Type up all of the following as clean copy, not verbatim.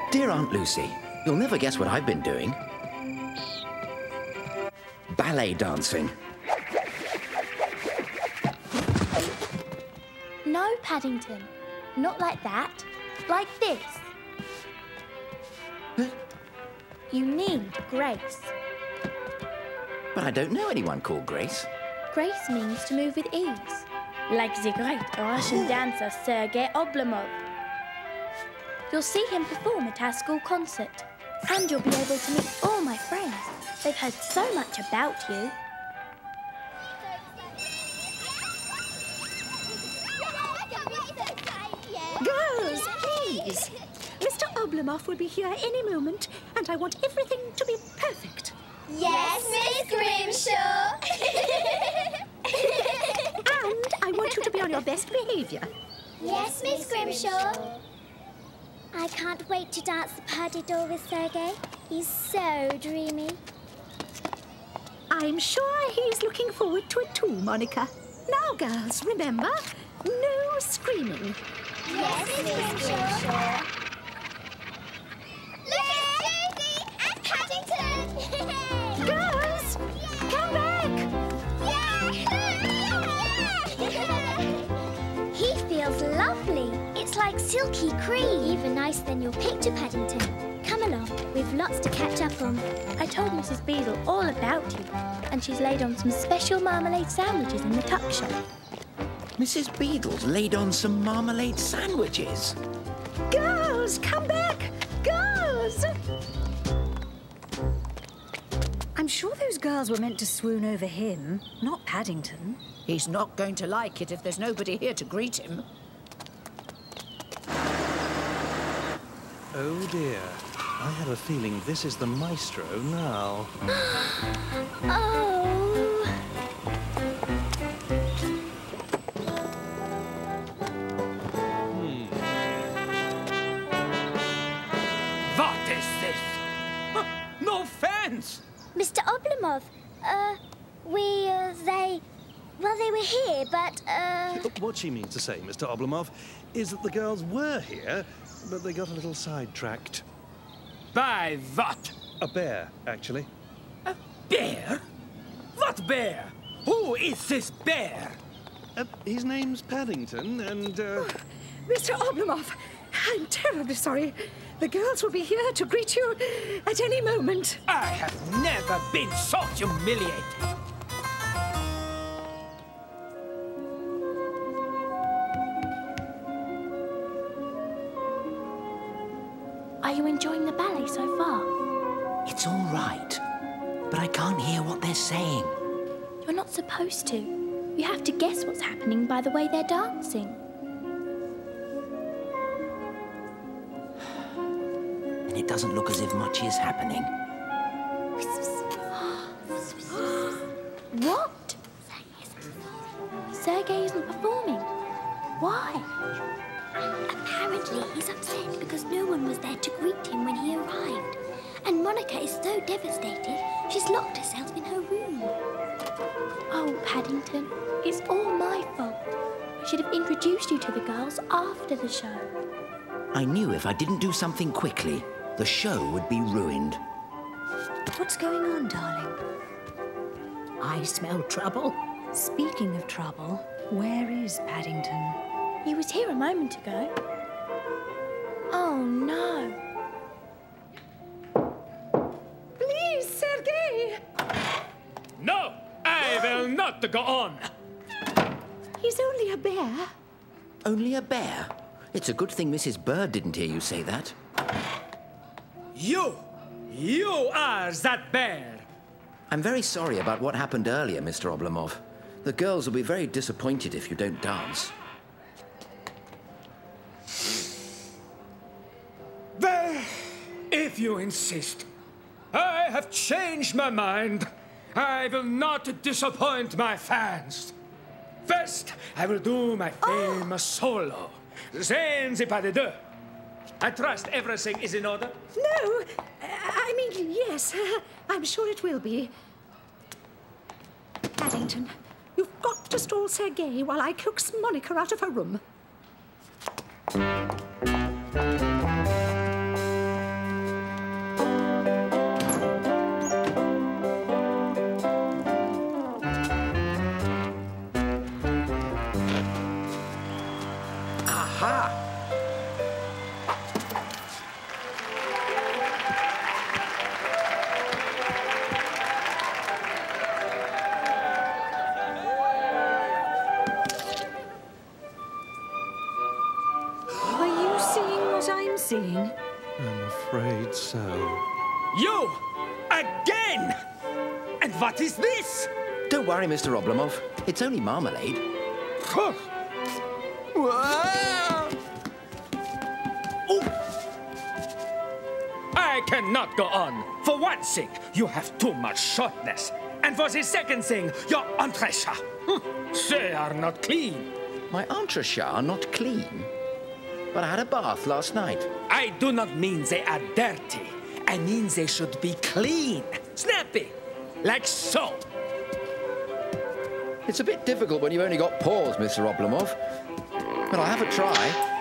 Dear Aunt Lucy, you'll never guess what I've been doing. Ballet dancing. No, Paddington. Not like that. Like this. Huh? You need Grace. But I don't know anyone called Grace. Grace means to move with ease. Like the great Russian dancer Sergei Oblomov. You'll see him perform at our school concert. And you'll be able to meet all my friends. They've heard so much about you. Girls, please. Mr. Oblomov will be here any moment, and I want everything to be perfect. Yes, Miss Grimshaw. And I want you to be on your best behaviour. Yes, Miss Grimshaw. I can't wait to dance the Paddington with Sergei. He's so dreamy. I'm sure he's looking forward to it too, Monica. Now, girls, remember, no screaming. Yes, Miss Grimshaw. Look at Susie and Paddington! Girls, come back! He feels lovely. It's like silky cream. Even nicer than your picture, Paddington. Come along, we've lots to catch up on. I told Mrs. Beadle all about you, and she's laid on some special marmalade sandwiches in the tuck shop. Mrs. Beadle's laid on some marmalade sandwiches. Girls, come back! Girls! I'm sure those girls were meant to swoon over him, not Paddington. He's not going to like it if there's nobody here to greet him. Oh dear. I have a feeling this is the maestro now. Oh. What is this? No fans! Mr. Oblomov, they were here, but, What she means to say, Mr. Oblomov, is that the girls were here, but they got a little sidetracked. By what? A bear, actually. A bear? What bear? Who is this bear? His name's Paddington, and, Mr. Oblomov, I'm terribly sorry. The girls will be here to greet you at any moment. I have never been so humiliated. Are you enjoying the ballet so far? It's all right, but I can't hear what they're saying. You're not supposed to. You have to guess what's happening by the way they're dancing. And it doesn't look as if much is happening. What? Sergei isn't performing. Why? apparently he's upset because no one was there to greet him when he arrived. And Monica is so devastated, she's locked herself in her room. Oh, Paddington, it's all my fault. I should have introduced you to the girls after the show. I knew if I didn't do something quickly, the show would be ruined. What's going on, darling? I smell trouble. Speaking of trouble, where is Paddington? He was here a moment ago. Oh, no. Please, Sergei! No! I will not go on! He's only a bear. Only a bear? It's a good thing Mrs. Bird didn't hear you say that. You are that bear! I'm very sorry about what happened earlier, Mr. Oblomov. The girls will be very disappointed if you don't dance. Well, if you insist. I have changed my mind. I will not disappoint my fans. First, I will do my famous solo. Then the pas de deux. I trust everything is in order. No, I mean, yes, I'm sure it will be. Paddington, you've got to stall Sergei while I coax Monica out of her room. Aha! Are you seeing what I'm seeing? I'm afraid so. You! Again! And what is this? Don't worry, Mr. Oblomov. It's only marmalade. I cannot go on. For one thing, you have too much shortness. And for the second thing, your entrechat. They are not clean. My entrechat are not clean. But I had a bath last night. I do not mean they are dirty. I mean they should be clean, snappy, like so. It's a bit difficult when you've only got paws, Mr. Oblomov. But I'll have a try.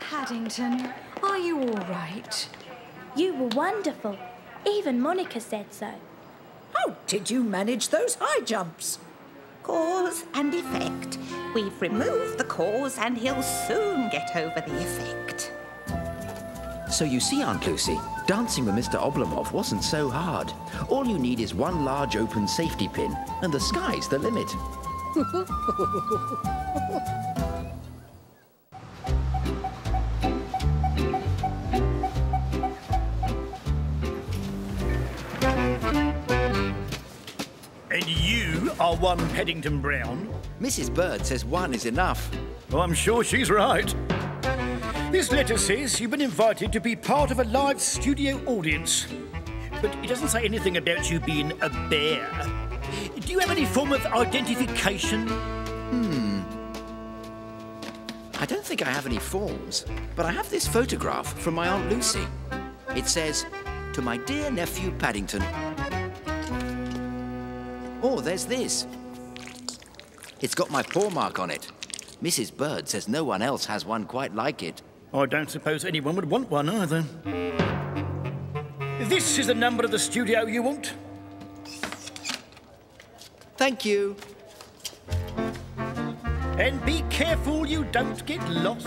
Paddington, are you all right? You were wonderful. Even Monica said so. How did you manage those high jumps? Cause and effect. We've removed the cause and he'll soon get over the effect. So you see, Aunt Lucy, dancing with Mr. Oblomov wasn't so hard. All you need is one large open safety pin, and the sky's the limit. And you are one Paddington Brown? Mrs. Bird says one is enough. Oh, I'm sure she's right. This letter says you've been invited to be part of a live studio audience. But it doesn't say anything about you being a bear. Do you have any form of identification? I don't think I have any forms, but I have this photograph from my Aunt Lucy. It says, "To my dear nephew Paddington." Oh, there's this. It's got my paw mark on it. Mrs. Bird says no one else has one quite like it. I don't suppose anyone would want one either. This is the number of the studio you want? Thank you. And be careful you don't get lost.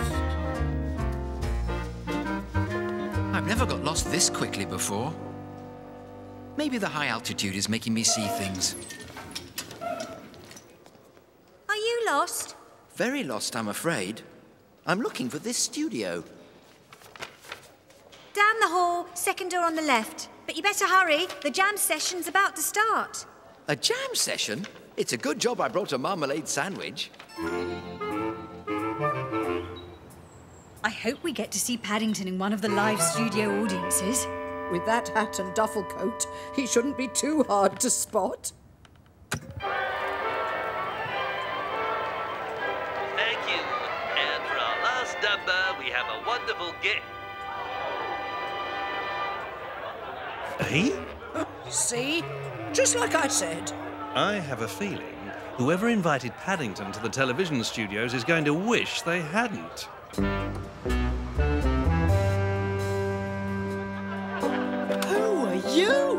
I've never got lost this quickly before. Maybe the high altitude is making me see things. Are you lost? Very lost, I'm afraid. I'm looking for this studio. Down the hall, second door on the left. But you better hurry. The jam session's about to start. A jam session? It's a good job I brought a marmalade sandwich. I hope we get to see Paddington in one of the live studio audiences. With that hat and duffel coat, he shouldn't be too hard to spot. Thank you. And for our last number, we have a wonderful gift. Eh? See? Just like I said. I have a feeling whoever invited Paddington to the television studios is going to wish they hadn't. Who are you?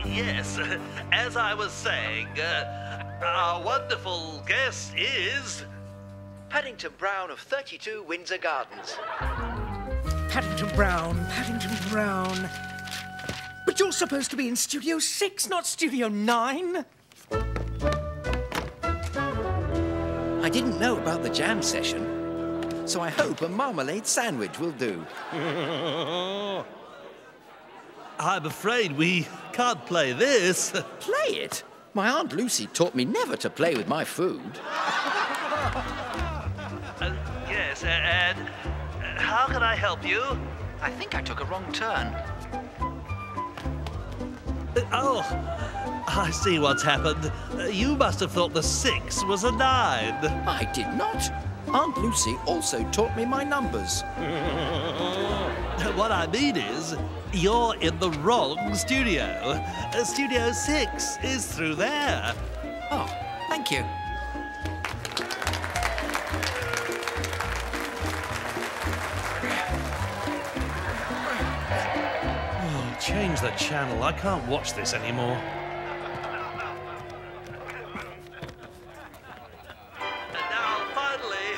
Yes, as I was saying, our wonderful guest is... Paddington Brown of 32 Windsor Gardens. Paddington Brown, Paddington Brown. But you're supposed to be in Studio 6, not Studio 9. I didn't know about the jam session, so I hope a marmalade sandwich will do. I'm afraid we can't play this. Play it? My Aunt Lucy taught me never to play with my food. Yes, and how can I help you? I think I took a wrong turn. Oh, I see what's happened. You must have thought the 6 was a 9. I did not. Aunt Lucy also taught me my numbers. What I mean is, you're in the wrong studio. Studio 6 is through there. Oh, Thank you. Oh, change the channel. I can't watch this anymore. And now, finally,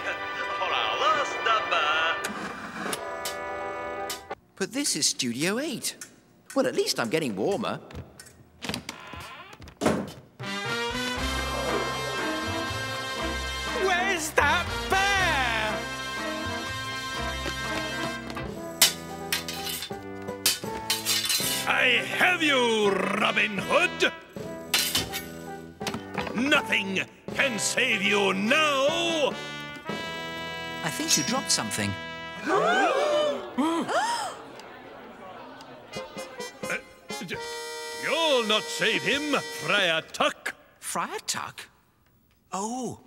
for our last number. But this is Studio 8. Well, at least I'm getting warmer. Where's that bear? I have you, Robin Hood. Nothing can save you now. I think you dropped something. You'll not save him, Friar Tuck. Friar Tuck? Oh.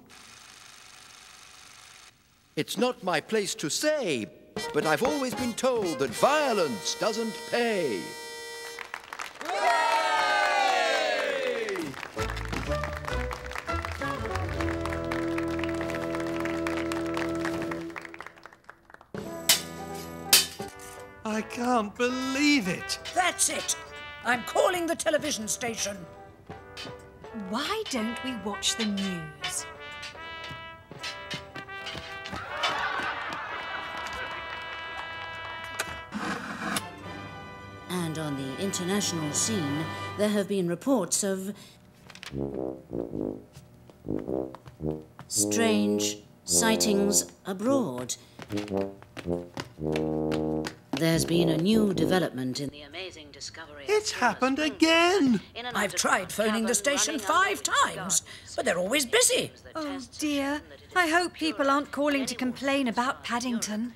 It's not my place to say, but I've always been told that violence doesn't pay. I can't believe it. That's it. I'm calling the television station. Why don't we watch the news? And on the international scene, there have been reports of strange sightings abroad. There's been a new development in the amazing discovery. It's happened again. I've tried phoning the station 5 times, but they're always busy. Oh dear. I hope people aren't calling to complain about Paddington.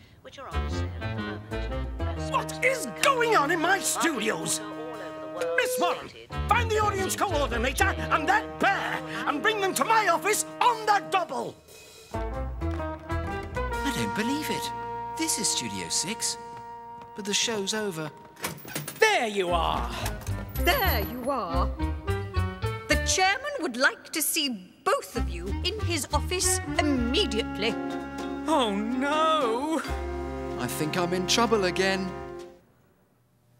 What is going on in my studios? Miss Warren, find the audience coordinator and that bear and bring them to my office on the double. I don't believe it. This is Studio 6, but the show's over. There you are. There you are. The chairman would like to see both of you in his office immediately. Oh, no. I think I'm in trouble again.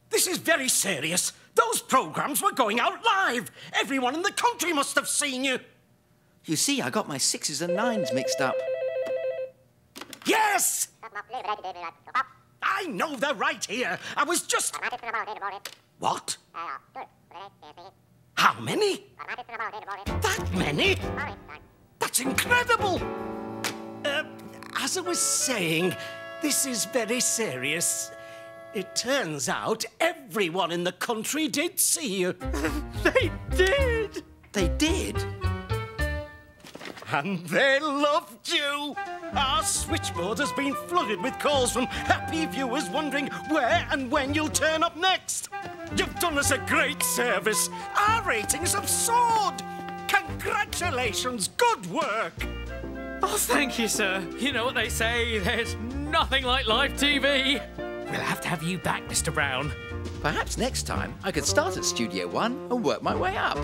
This is very serious. Those programs were going out live. Everyone in the country must have seen you. You see, I got my 6s and 9s mixed up. Yes! I know they're right here. I was just... What? How many? That many? That's incredible! As I was saying, this is very serious. It turns out everyone in the country did see you. They did! They did? And they loved you. Our switchboard has been flooded with calls from happy viewers wondering where and when you'll turn up next. You've done us a great service. Our ratings have soared. Congratulations. Good work. Oh, thank you, sir. You know what they say, there's nothing like live TV. We'll have to have you back, Mr. Brown. Perhaps next time I could start at Studio 1 and work my way up.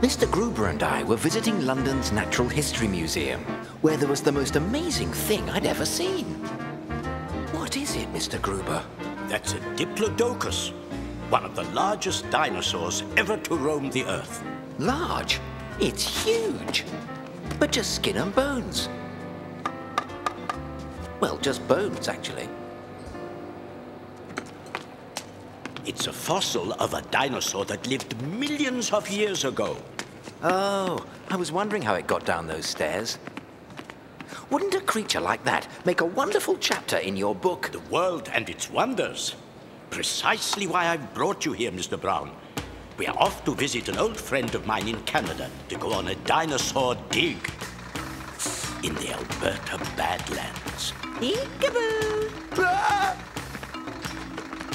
Mr. Gruber and I were visiting London's Natural History Museum, where there was the most amazing thing I'd ever seen. What is it, Mr. Gruber? That's a Diplodocus, one of the largest dinosaurs ever to roam the Earth. Large? It's huge. But just skin and bones. Well, just bones, actually. It's a fossil of a dinosaur that lived millions of years ago. Oh, I was wondering how it got down those stairs. Wouldn't a creature like that make a wonderful chapter in your book? The World and Its Wonders. Precisely why I've brought you here, Mr. Brown. We are off to visit an old friend of mine in Canada to go on a dinosaur dig in the Alberta Badlands. Peekaboo!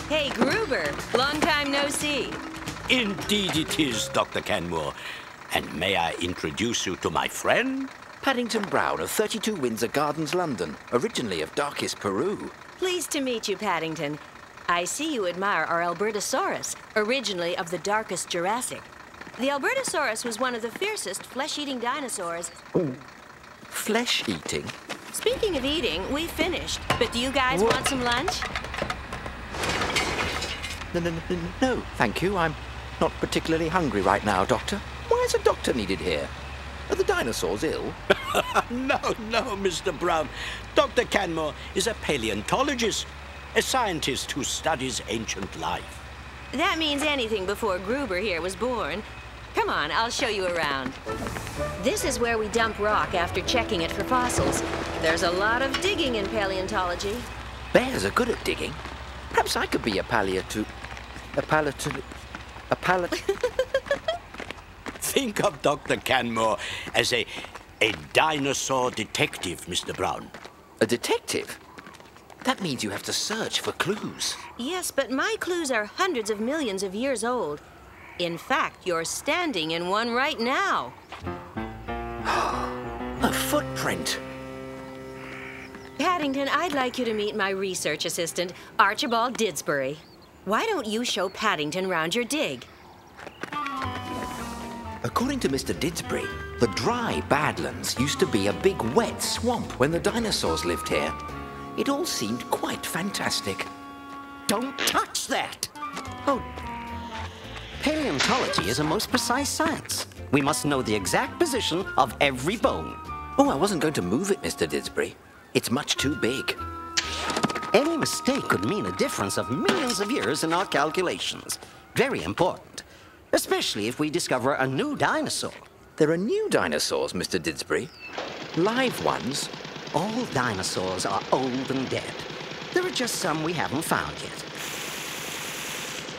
Hey, Gruber. Long time no see. Indeed it is, Dr. Canmore. And may I introduce you to my friend? Paddington Brown of 32 Windsor Gardens, London, originally of darkest Peru. Pleased to meet you, Paddington. I see you admire our Albertosaurus, originally of the darkest Jurassic. The Albertosaurus was one of the fiercest flesh-eating dinosaurs. Ooh. Flesh-eating? Speaking of eating, we finished. But do you guys want some lunch? No, thank you. I'm not particularly hungry right now, Doctor. Why is a doctor needed here? Are the dinosaurs ill? No, Mr. Brown. Dr. Canmore is a paleontologist, a scientist who studies ancient life. That means anything before Gruber here was born. Come on, I'll show you around. This is where we dump rock after checking it for fossils. There's a lot of digging in paleontology. Bears are good at digging. Perhaps I could be a Think of Dr. Canmore as a dinosaur detective, Mr. Brown. A detective? That means you have to search for clues. Yes, but my clues are hundreds of millions of years old. In fact, you're standing in one right now. A footprint. Paddington, I'd like you to meet my research assistant, Archibald Didsbury. Why don't you show Paddington round your dig? According to Mr. Didsbury, the dry Badlands used to be a big wet swamp when the dinosaurs lived here. It all seemed quite fantastic. Don't touch that! Oh. Paleontology is a most precise science. We must know the exact position of every bone. Oh, I wasn't going to move it, Mr. Didsbury. It's much too big. Any mistake could mean a difference of millions of years in our calculations. Very important. Especially if we discover a new dinosaur. There are new dinosaurs, Mr. Didsbury. Live ones. All dinosaurs are old and dead. There are just some we haven't found yet.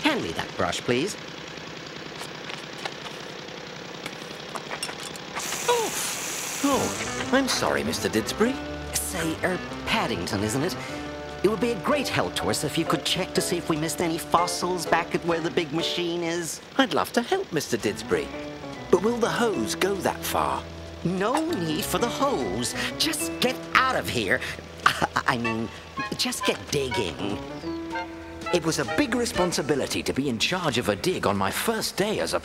Hand me that brush, please. Oh, I'm sorry, Mr. Didsbury. Say, Paddington, isn't it? It would be a great help to us if you could check to see if we missed any fossils back at where the big machine is. I'd love to help, Mr. Didsbury. But will the hose go that far? No need for the hose. Just get out of here. I mean, just get digging. It was a big responsibility to be in charge of a dig on my first day as a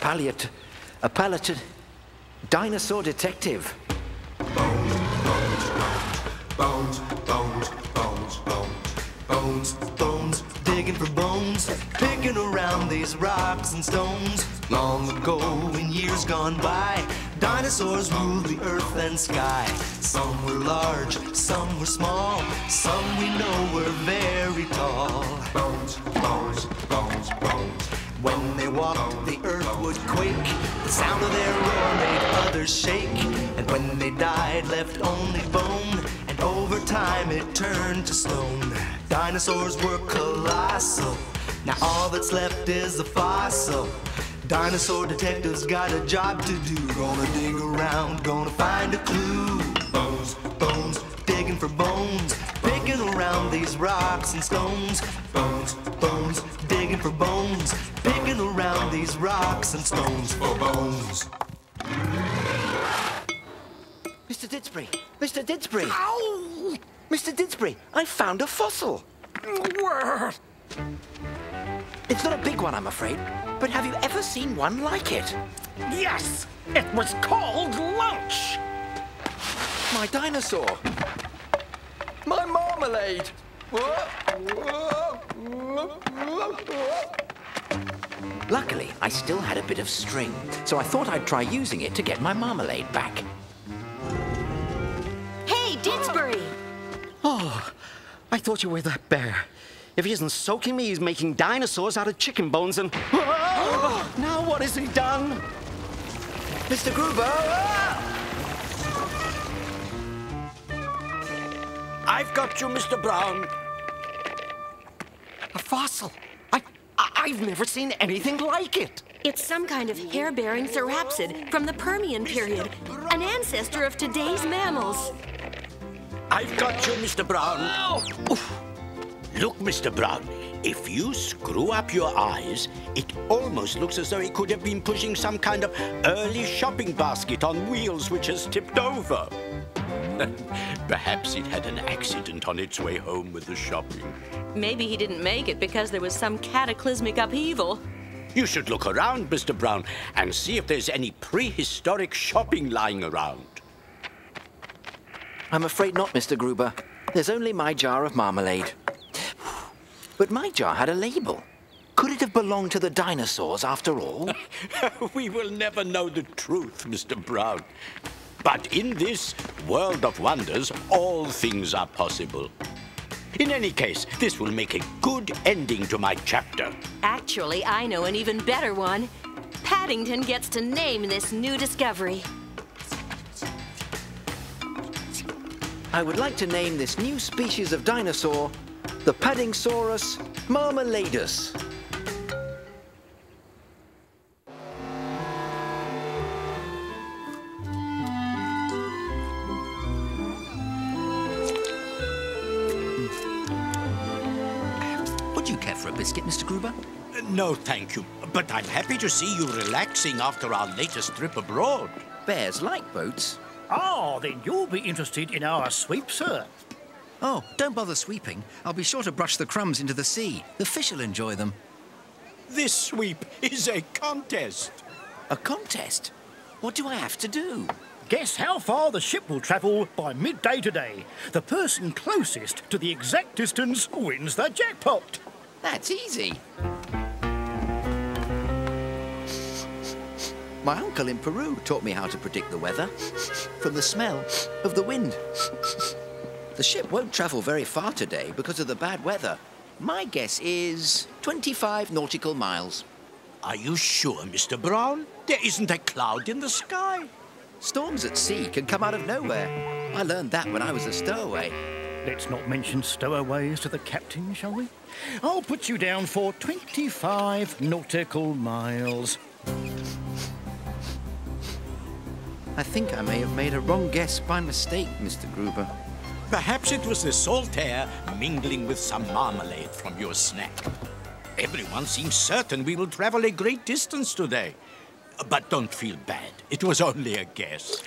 dinosaur detective. Bones, digging for bones, picking around these rocks and stones. Long ago, in years gone by, dinosaurs ruled the earth and sky. Some were large, some were small, some we know were very tall. Bones. When they walked, the earth would quake. The sound of their roar made others shake. And when they died, left only bone. And over time, it turned to stone. Dinosaurs were colossal. Now all that's left is a fossil. Dinosaur detectives got a job to do. Gonna dig around, gonna find a clue. Bones, digging for bones. Picking around these rocks and stones. Bones, digging for bones. Picking around these rocks and stones for bones. Mr. Didsbury! Ow! Mr. Didsbury, I found a fossil. Where? It's not a big one, I'm afraid, but have you ever seen one like it? Yes! It was called lunch! My dinosaur! My marmalade! Luckily, I still had a bit of string, so I thought I'd try using it to get my marmalade back. Hey, Didsbury! Oh, I thought you were that bear. If he isn't soaking me, he's making dinosaurs out of chicken bones and... Oh, now what has he done? Mr. Gruber! I've got you, Mr. Brown. A fossil. I've never seen anything like it. It's some kind of hair-bearing therapsid from the Permian period, an ancestor of today's mammals. I've got you, Mr. Brown. Look, Mr. Brown, if you screw up your eyes, it almost looks as though he could have been pushing some kind of early shopping basket on wheels which has tipped over. Perhaps it had an accident on its way home with the shopping. Maybe he didn't make it because there was some cataclysmic upheaval. You should look around, Mr. Brown, and see if there's any prehistoric shopping lying around. I'm afraid not, Mr. Gruber. There's only my jar of marmalade. But my jar had a label. Could it have belonged to the dinosaurs after all? We will never know the truth, Mr. Brown. But in this world of wonders, all things are possible. In any case, this will make a good ending to my chapter. Actually, I know an even better one. Paddington gets to name this new discovery. I would like to name this new species of dinosaur the Paddingsaurus marmaladus. Would you care for a biscuit, Mr. Gruber? No, thank you. But I'm happy to see you relaxing after our latest trip abroad. Bears like boats. Ah, then you'll be interested in our sweep, sir. Oh, don't bother sweeping. I'll be sure to brush the crumbs into the sea. The fish will enjoy them. This sweep is a contest. A contest? What do I have to do? Guess how far the ship will travel by midday today. The person closest to the exact distance wins the jackpot. That's easy. My uncle in Peru taught me how to predict the weather from the smell of the wind. The ship won't travel very far today because of the bad weather. My guess is 25 nautical miles. Are you sure, Mr. Brown? There isn't a cloud in the sky. Storms at sea can come out of nowhere. I learned that when I was a stowaway. Let's not mention stowaways to the captain, shall we? I'll put you down for 25 nautical miles. I think I may have made a wrong guess by mistake, Mr. Gruber. Perhaps it was the salt air mingling with some marmalade from your snack. Everyone seems certain we will travel a great distance today. But don't feel bad. It was only a guess.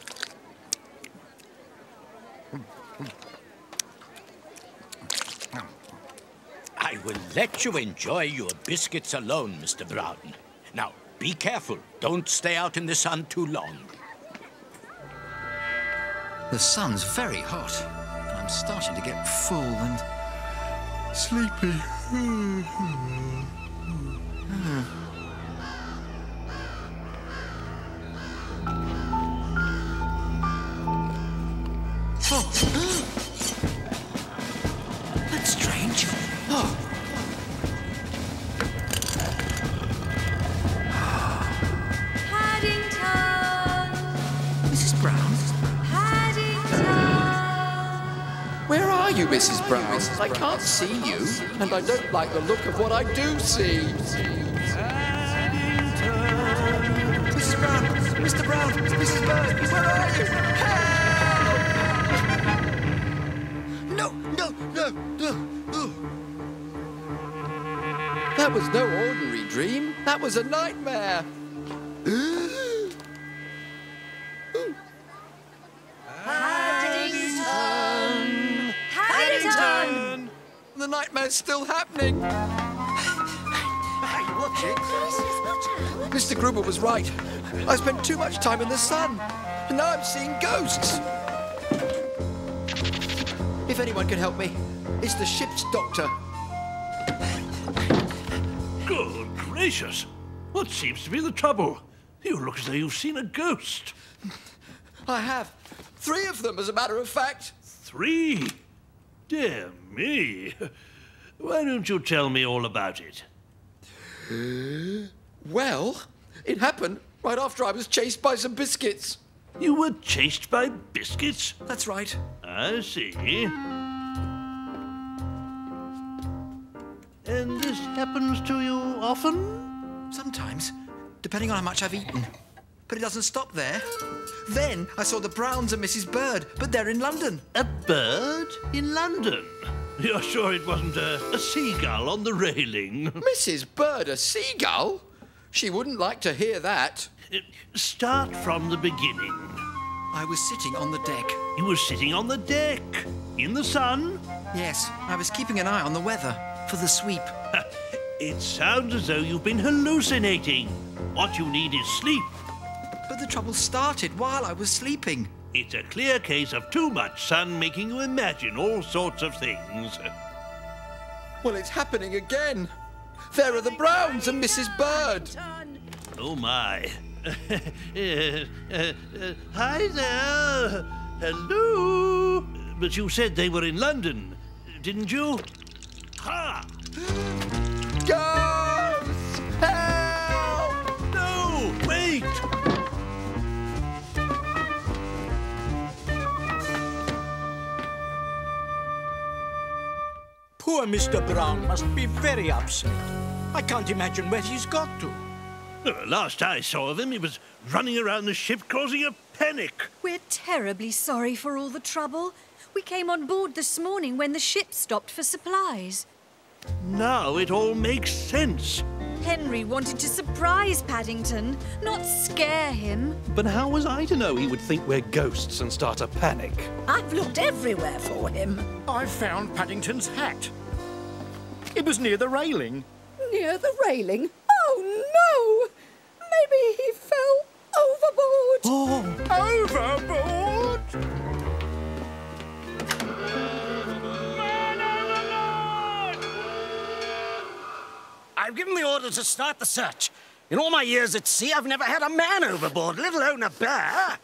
I will let you enjoy your biscuits alone, Mr. Brown. Now, be careful. Don't stay out in the sun too long. The sun's very hot, and I'm starting to get full and sleepy. That's strange. Oh. Paddington! Mrs. Brown? Where are you, Mrs. Brown? I can't see you, and I don't like the look of what I do see. Mrs. Brown! Mr. Brown! Mrs. Bird! Where are you? Help! No! No! No! No! No! That was no ordinary dream. That was a nightmare. Paddington! Paddington! The nightmare's still happening. Hey, watch it! Mr. Gruber was right. I spent too much time in the sun, and now I'm seeing ghosts. If anyone can help me, it's the ship's doctor. Good gracious! What seems to be the trouble? You look as though you've seen a ghost. I have. 3 of them, as a matter of fact. 3? Dear me. Why don't you tell me all about it? Well, it happened right after I was chased by some biscuits. You were chased by biscuits? That's right. I see. And this happens to you often? Sometimes, depending on how much I've eaten. But it doesn't stop there. Then I saw the Browns and Mrs. Bird, but they're in London. A bird in London? You're sure it wasn't a seagull on the railing? Mrs. Bird, a seagull? She wouldn't like to hear that. Start from the beginning. I was sitting on the deck. You were sitting on the deck? In the sun? Yes, I was keeping an eye on the weather for the sweep. It sounds as though you've been hallucinating. What you need is sleep. But the trouble started while I was sleeping. It's a clear case of too much sun making you imagine all sorts of things. Well, it's happening again. There are the Browns and Mrs. Bird. Oh, my. Hi there. Hello. But you said they were in London, didn't you? Ha! Ghosts! Help! No! Wait! Poor Mr. Brown must be very upset. I can't imagine where he's got to. Last I saw of him, he was running around the ship causing a panic. We're terribly sorry for all the trouble. We came on board this morning when the ship stopped for supplies. Now it all makes sense. Henry wanted to surprise Paddington, not scare him. But how was I to know he would think we're ghosts and start a panic? I've looked everywhere for him. I found Paddington's hat. It was near the railing. Near the railing? Oh, no! Maybe he fell overboard. Oh, overboard? I've given the order to start the search. In all my years at sea, I've never had a man overboard, let alone a bear.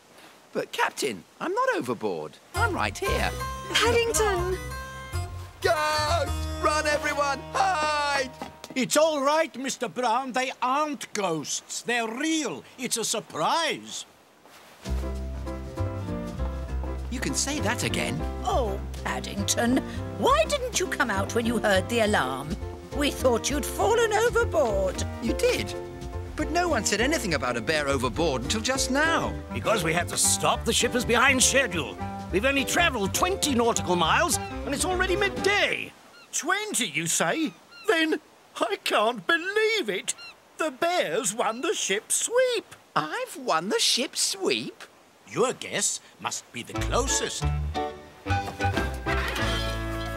But, Captain, I'm not overboard. I'm right here. Paddington! Ghosts! Run, everyone! Hide! It's all right, Mr. Brown. They aren't ghosts. They're real. It's a surprise. You can say that again. Oh, Paddington, why didn't you come out when you heard the alarm? We thought you'd fallen overboard. You did? But no one said anything about a bear overboard until just now. Because we had to stop, the ship is behind schedule. We've only travelled 20 nautical miles, and it's already midday. 20, you say? Then I can't believe it. The bears won the ship sweep. I've won the ship sweep? Your guess must be the closest.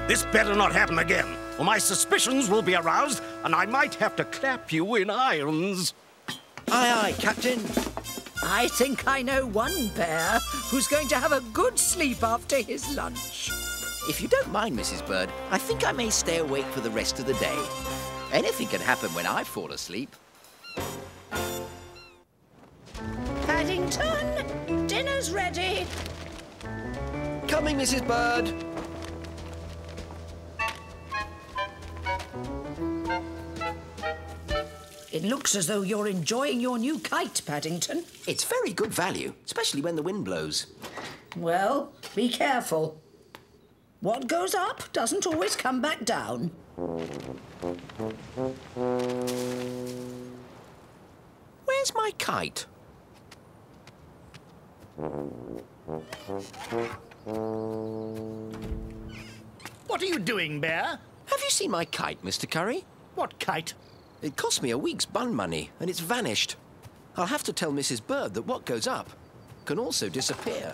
This better not happen again, or my suspicions will be aroused, and I might have to clap you in irons. Aye, aye, Captain. I think I know one bear who's going to have a good sleep after his lunch. If you don't mind, Mrs. Bird, I think I may stay awake for the rest of the day. Anything can happen when I fall asleep. Paddington, dinner's ready. Coming, Mrs. Bird. It looks as though you're enjoying your new kite, Paddington. It's very good value, especially when the wind blows. Well, be careful. What goes up doesn't always come back down. Where's my kite? What are you doing, Bear? Have you seen my kite, Mr. Curry? What kite? It cost me a week's bun money, and it's vanished. I'll have to tell Mrs. Bird that what goes up can also disappear.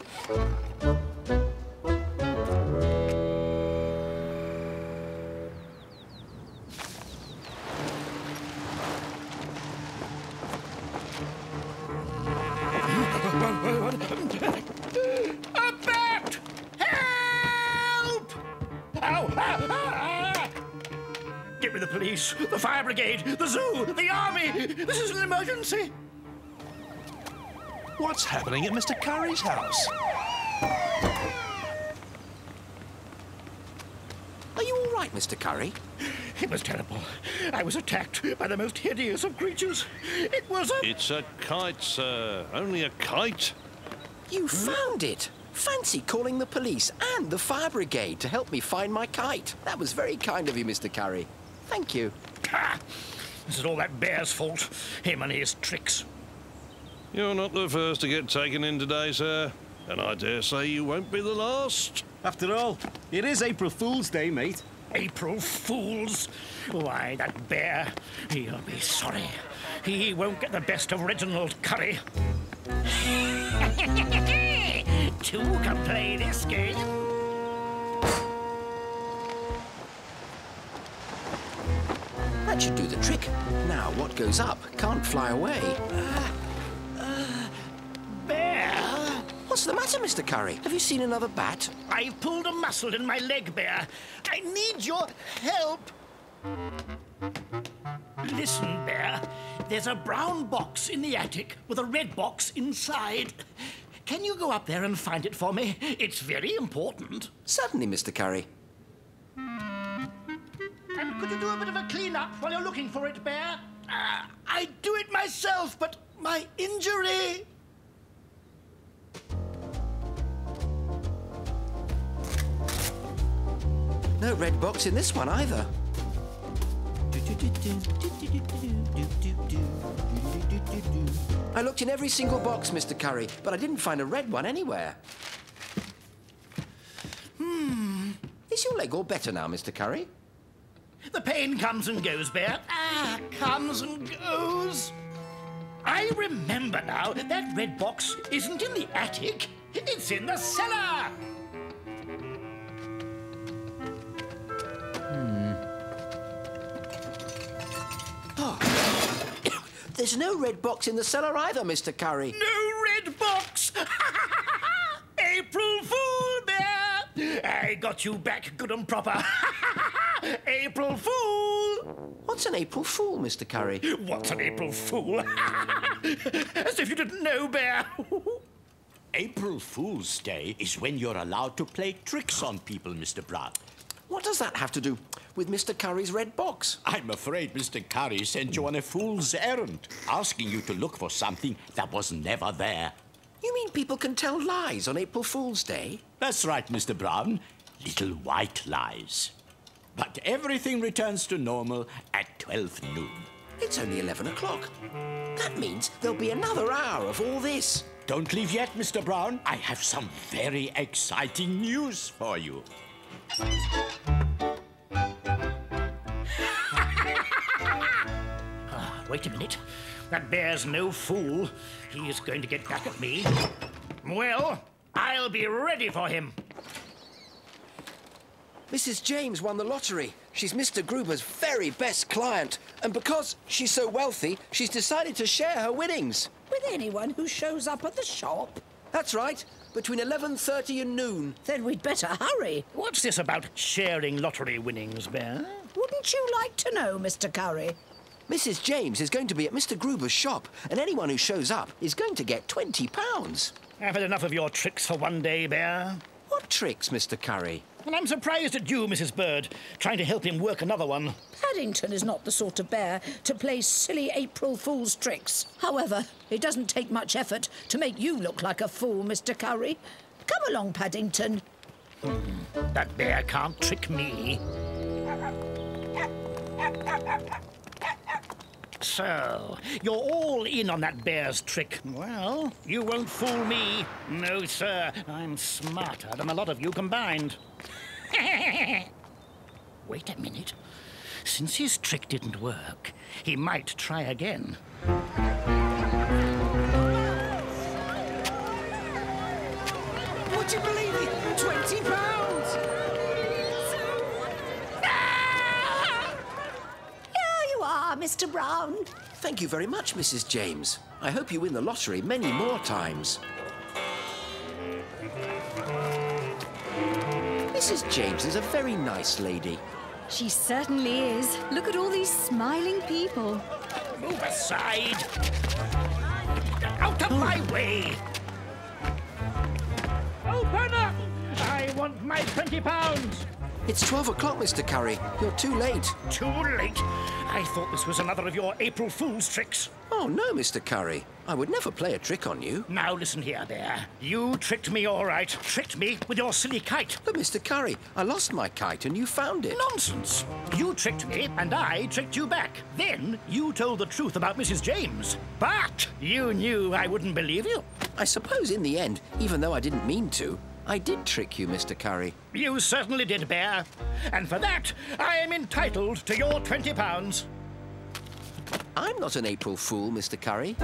A bat! Help! Ow! Get me the police, the fire brigade, the zoo, the army! This is an emergency! What's happening at Mr. Curry's house? Are you all right, Mr. Curry? It was terrible. I was attacked by the most hideous of creatures. It was a... It's a kite, sir. Only a kite. You found it! Fancy calling the police and the fire brigade to help me find my kite. That was very kind of you, Mr. Curry. Thank you. Ha! This is all that bear's fault. Him and his tricks. You're not the first to get taken in today, sir. And I dare say you won't be the last. After all, it is April Fool's Day, mate. April Fools? Why, that bear, he'll be sorry. He won't get the best of Reginald Curry. two can play this game. That should do the trick. Now, what goes up can't fly away. Bear! What's the matter, Mr. Curry? Have you seen another bat? I've pulled a muscle in my leg, Bear. I need your help. Listen, Bear. There's a brown box in the attic with a red box inside. Can you go up there and find it for me? It's very important. Certainly, Mr. Curry. And could you do a bit of a clean-up while you're looking for it, Bear? I'd do it myself, but my injury... No red box in this one either. I looked in every single box, Mr. Curry, but I didn't find a red one anywhere. Is your leg all better now, Mr. Curry? The pain comes and goes, Bear. Comes and goes. I remember now. That red box isn't in the attic. It's in the cellar. Oh. There's no red box in the cellar either, Mr. Curry. No red box! April Fool, Bear! I got you back good and proper. April Fool! What's an April Fool, Mr. Curry? What's an April Fool? As if you didn't know, Bear. April Fool's Day is when you're allowed to play tricks on people, Mr. Brown. What does that have to do with Mr. Curry's red box? I'm afraid Mr. Curry sent you on a fool's errand, asking you to look for something that was never there. You mean people can tell lies on April Fool's Day? That's right, Mr. Brown. Little white lies. But everything returns to normal at 12 noon. It's only 11 o'clock. That means there'll be another hour of all this. Don't leave yet, Mr. Brown. I have some very exciting news for you. Wait a minute. That bear's no fool. He's going to get back at me. Well, I'll be ready for him. Mrs. James won the lottery. She's Mr. Gruber's very best client. And because she's so wealthy, she's decided to share her winnings. With anyone who shows up at the shop? That's right. Between 11:30 and noon. Then we'd better hurry. What's this about sharing lottery winnings, Bear? Wouldn't you like to know, Mr. Curry? Mrs. James is going to be at Mr. Gruber's shop, and anyone who shows up is going to get £20. I've had enough of your tricks for one day, Bear. What tricks, Mr. Curry? And I'm surprised at you, Mrs. Bird, trying to help him work another one. Paddington is not the sort of bear to play silly April Fool's tricks. However, it doesn't take much effort to make you look like a fool, Mr. Curry. Come along, Paddington. That bear can't trick me. So, you're all in on that bear's trick. Well, you won't fool me. No, sir. I'm smarter than a lot of you combined. Wait a minute. Since his trick didn't work, he might try again. Would you believe it? £20! Mr. Brown. Thank you very much, Mrs. James. I hope you win the lottery many more times. Mrs. James is a very nice lady. She certainly is. Look at all these smiling people. Move aside. Out of my way. Open up! I want my £20. It's 12 o'clock, Mr. Curry. You're too late. Too late? I thought this was another of your April Fool's tricks. Oh, no, Mr. Curry. I would never play a trick on you. Now listen here, Bear. You tricked me all right. Tricked me with your silly kite. But, Mr. Curry, I lost my kite and you found it. Nonsense. You tricked me and I tricked you back. Then you told the truth about Mrs. James. But you knew I wouldn't believe you. I suppose in the end, even though I didn't mean to, I did trick you, Mr. Curry. You certainly did, Bear. And for that, I am entitled to your £20. I'm not an April Fool, Mr. Curry.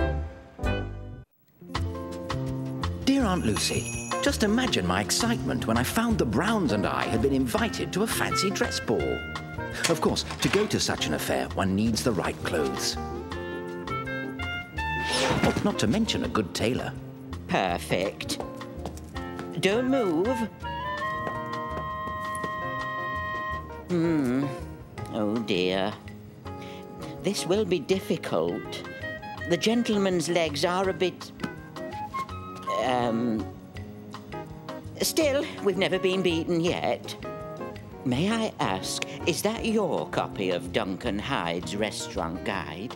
Dear Aunt Lucy, Just imagine my excitement when I found the Browns and I had been invited to a fancy dress ball. Of course, to go to such an affair, one needs the right clothes. Oh, not to mention a good tailor. Perfect. Don't move. Oh dear. This will be difficult. The gentleman's legs are a bit... Still, we've never been beaten yet. May I ask, is that your copy of Duncan Hyde's restaurant guide?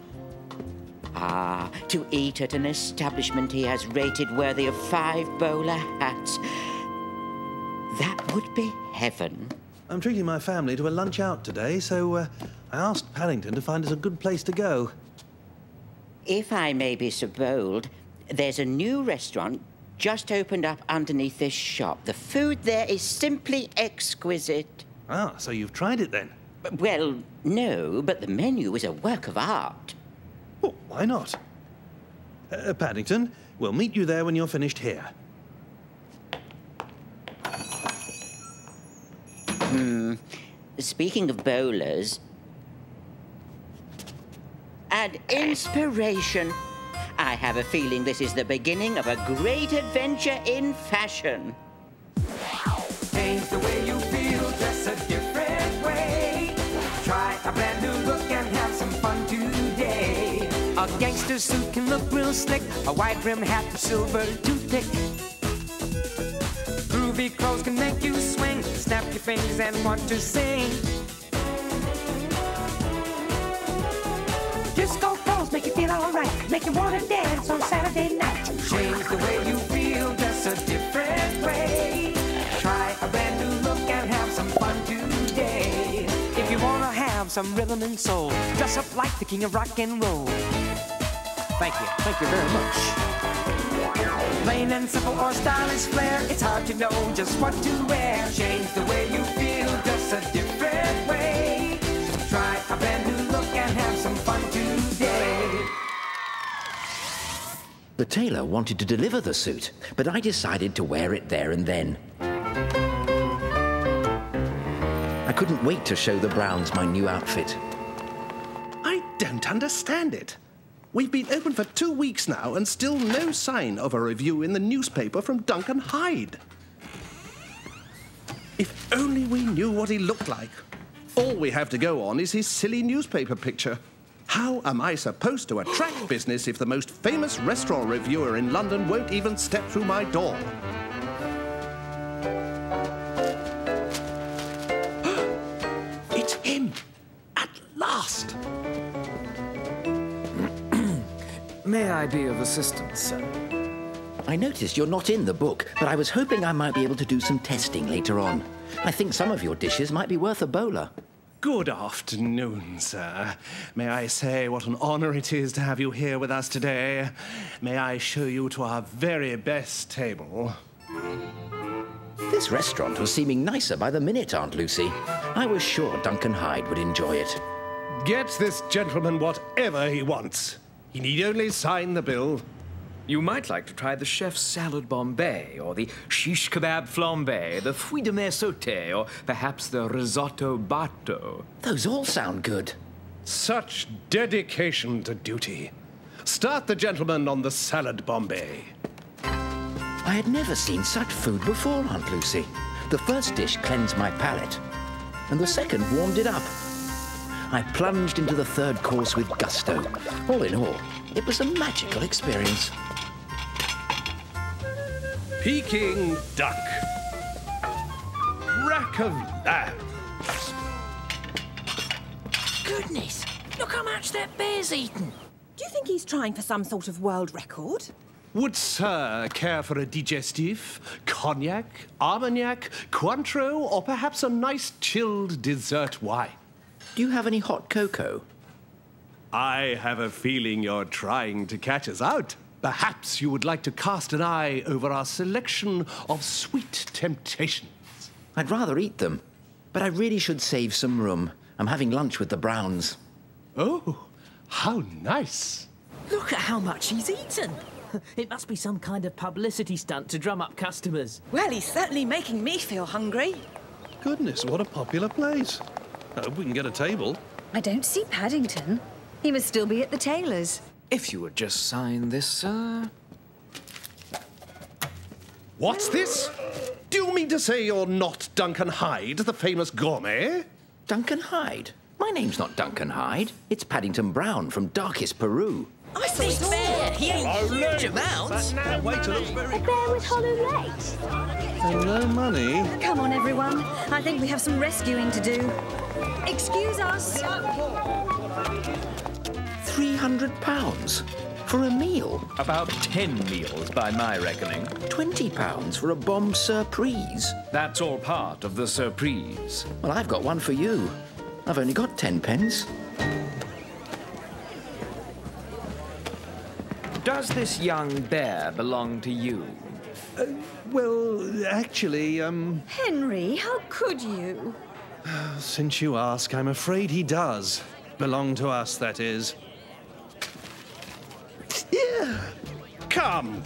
Ah, to eat at an establishment he has rated worthy of 5 bowler hats. That would be heaven. I'm treating my family to a lunch out today, so I asked Paddington to find us a good place to go. If I may be so bold, there's a new restaurant just opened up underneath this shop. The food there is simply exquisite. Ah, so you've tried it then? Well, no, but the menu is a work of art. Well, why not? Paddington, we'll meet you there when you're finished here. Speaking of bowlers... and inspiration. I have a feeling this is the beginning of a great adventure in fashion. Change the way you feel, dress a different way. Try a brand new look and have some fun today. A gangster suit can look real slick, a wide-brimmed hat with silver toothpick. Groovy clothes can make you swing, snap your fingers and want to sing. Disco clothes make you feel alright, make you want to dance on Saturday night. Change the way you feel, dress a different way. Try a brand new look and have some fun today. If you want to have some rhythm and soul, dress up like the king of rock and roll. Thank you very much. Plain and simple or stylish flair, it's hard to know just what to wear. Change the way you feel, dress a different way. Try a brand new look and have some fun today. The tailor wanted to deliver the suit, but I decided to wear it there and then. I couldn't wait to show the Browns my new outfit. I don't understand it. We've been open for 2 weeks now and still no sign of a review in the newspaper from Duncan Hyde. If only we knew what he looked like. All we have to go on is his silly newspaper picture. How am I supposed to attract business if the most famous restaurant reviewer in London won't even step through my door? It's him! At last! May I be of assistance, sir? I noticed you're not in the book, but I was hoping I might be able to do some testing later on. I think some of your dishes might be worth a bowler. Good afternoon, sir. May I say what an honor it is to have you here with us today? May I show you to our very best table? This restaurant was seeming nicer by the minute, Aunt Lucy. I was sure Duncan Hyde would enjoy it. Get this gentleman whatever he wants. He need only sign the bill. You might like to try the chef's salad Bombay, or the shish kebab flambé, the fruits de mer sauté, or perhaps the risotto batto. Those all sound good. Such dedication to duty. Start the gentleman on the salad Bombay. I had never seen such food before, Aunt Lucy. The first dish cleansed my palate, and the second warmed it up. I plunged into the third course with gusto. All in all, it was a magical experience. Peking duck. Rack of lamb. Goodness, look how much that bear's eaten. Do you think he's trying for some sort of world record? Would Sir care for a digestif, cognac, armagnac, Cointreau, or perhaps a nice chilled dessert wine? Do you have any hot cocoa? I have a feeling you're trying to catch us out. Perhaps you would like to cast an eye over our selection of sweet temptations. I'd rather eat them, but I really should save some room. I'm having lunch with the Browns. Oh, how nice. Look at how much he's eaten. It must be some kind of publicity stunt to drum up customers. Well, he's certainly making me feel hungry. Goodness, what a popular place. I hope we can get a table. I don't see Paddington. He must still be at the tailor's. If you would just sign this, sir. What's this? Do you mean to say you're not Duncan Hyde, the famous gourmet? Duncan Hyde? My name's not Duncan Hyde. It's Paddington Brown from darkest Peru. I thought it was Bear! He ate huge amounts! That waiter looks very... A bear with hollow legs. No money. Come on, everyone. I think we have some rescuing to do. Excuse us. £300 for a meal. About 10 meals by my reckoning. £20 for a bombe surprise. That's all part of the surprise. Well, I've got one for you. I've only got 10 pence. Does this young bear belong to you? Well, actually, Henry, how could you? since you ask, I'm afraid he does. Belong to us, that is. Yeah. Come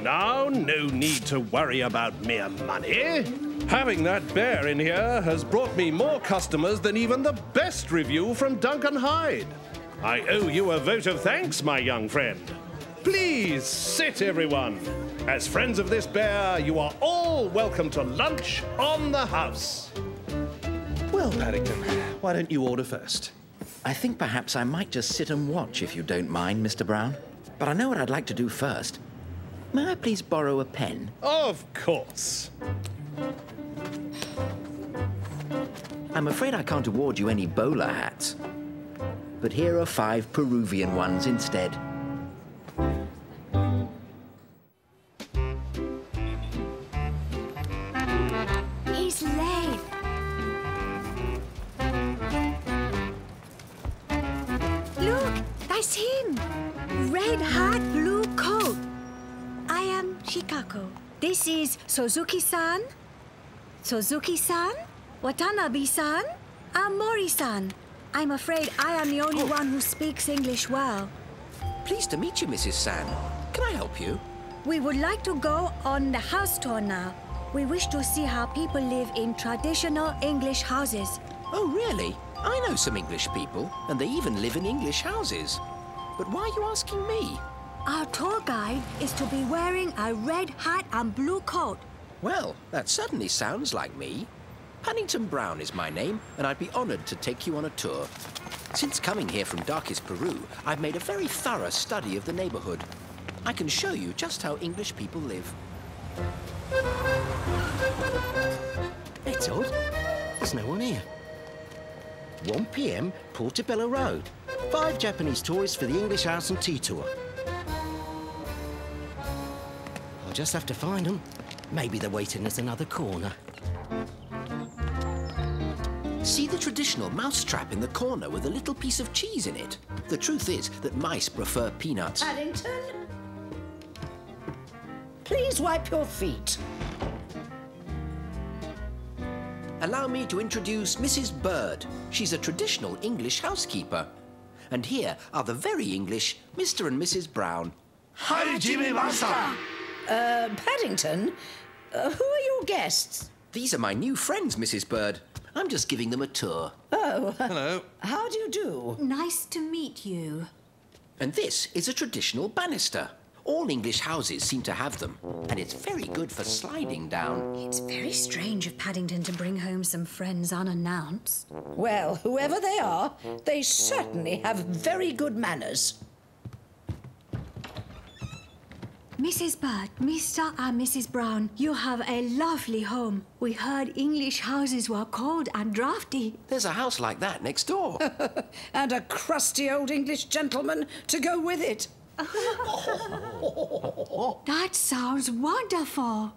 now. No need to worry about mere money. Having that bear in here has brought me more customers than even the best review from Duncan Hyde. I owe you a vote of thanks, my young friend. Please sit, everyone. As friends of this bear, you are all welcome to lunch on the house. Well, Paddington, why don't you order first? I think perhaps I might just sit and watch, if you don't mind, Mr. Brown. But I know what I'd like to do first. May I please borrow a pen? Of course. I'm afraid I can't award you any bowler hats. But here are 5 Peruvian ones instead. He's late. Look, that's him. Red hat, blue coat. I am Shikako. This is Suzuki-san. Suzuki-san? Watanabe-san? I'm Mori-san. I'm afraid I am the only one who speaks English well. Pleased to meet you, Mrs. San. Can I help you? We would like to go on the house tour now. We wish to see how people live in traditional English houses. Oh, really? I know some English people, and they even live in English houses. But why are you asking me? Our tour guide is to be wearing a red hat and blue coat. Well, that certainly sounds like me. Paddington Brown is my name, and I'd be honoured to take you on a tour. Since coming here from darkest Peru, I've made a very thorough study of the neighbourhood. I can show you just how English people live. It's odd. There's no one here. 1 p.m, Portobello Road. 5 Japanese tourists for the English House and Tea Tour. I'll just have to find them. Maybe they're waiting at another corner. See the traditional mousetrap in the corner with a little piece of cheese in it? The truth is that mice prefer peanuts. Paddington? Please wipe your feet. Allow me to introduce Mrs. Bird. She's a traditional English housekeeper. And here are the very English Mr. and Mrs. Brown. Hi, Jimmy Master. Paddington, who are your guests? These are my new friends, Mrs. Bird. I'm just giving them a tour. Oh. Hello. How do you do? Nice to meet you. And this is a traditional banister. All English houses seem to have them, and it's very good for sliding down. It's very strange of Paddington to bring home some friends unannounced. Well, whoever they are, they certainly have very good manners. Mrs. Bird, Mr. and Mrs. Brown, you have a lovely home. We heard English houses were cold and drafty. There's a house like that next door. And a crusty old English gentleman to go with it. That sounds wonderful.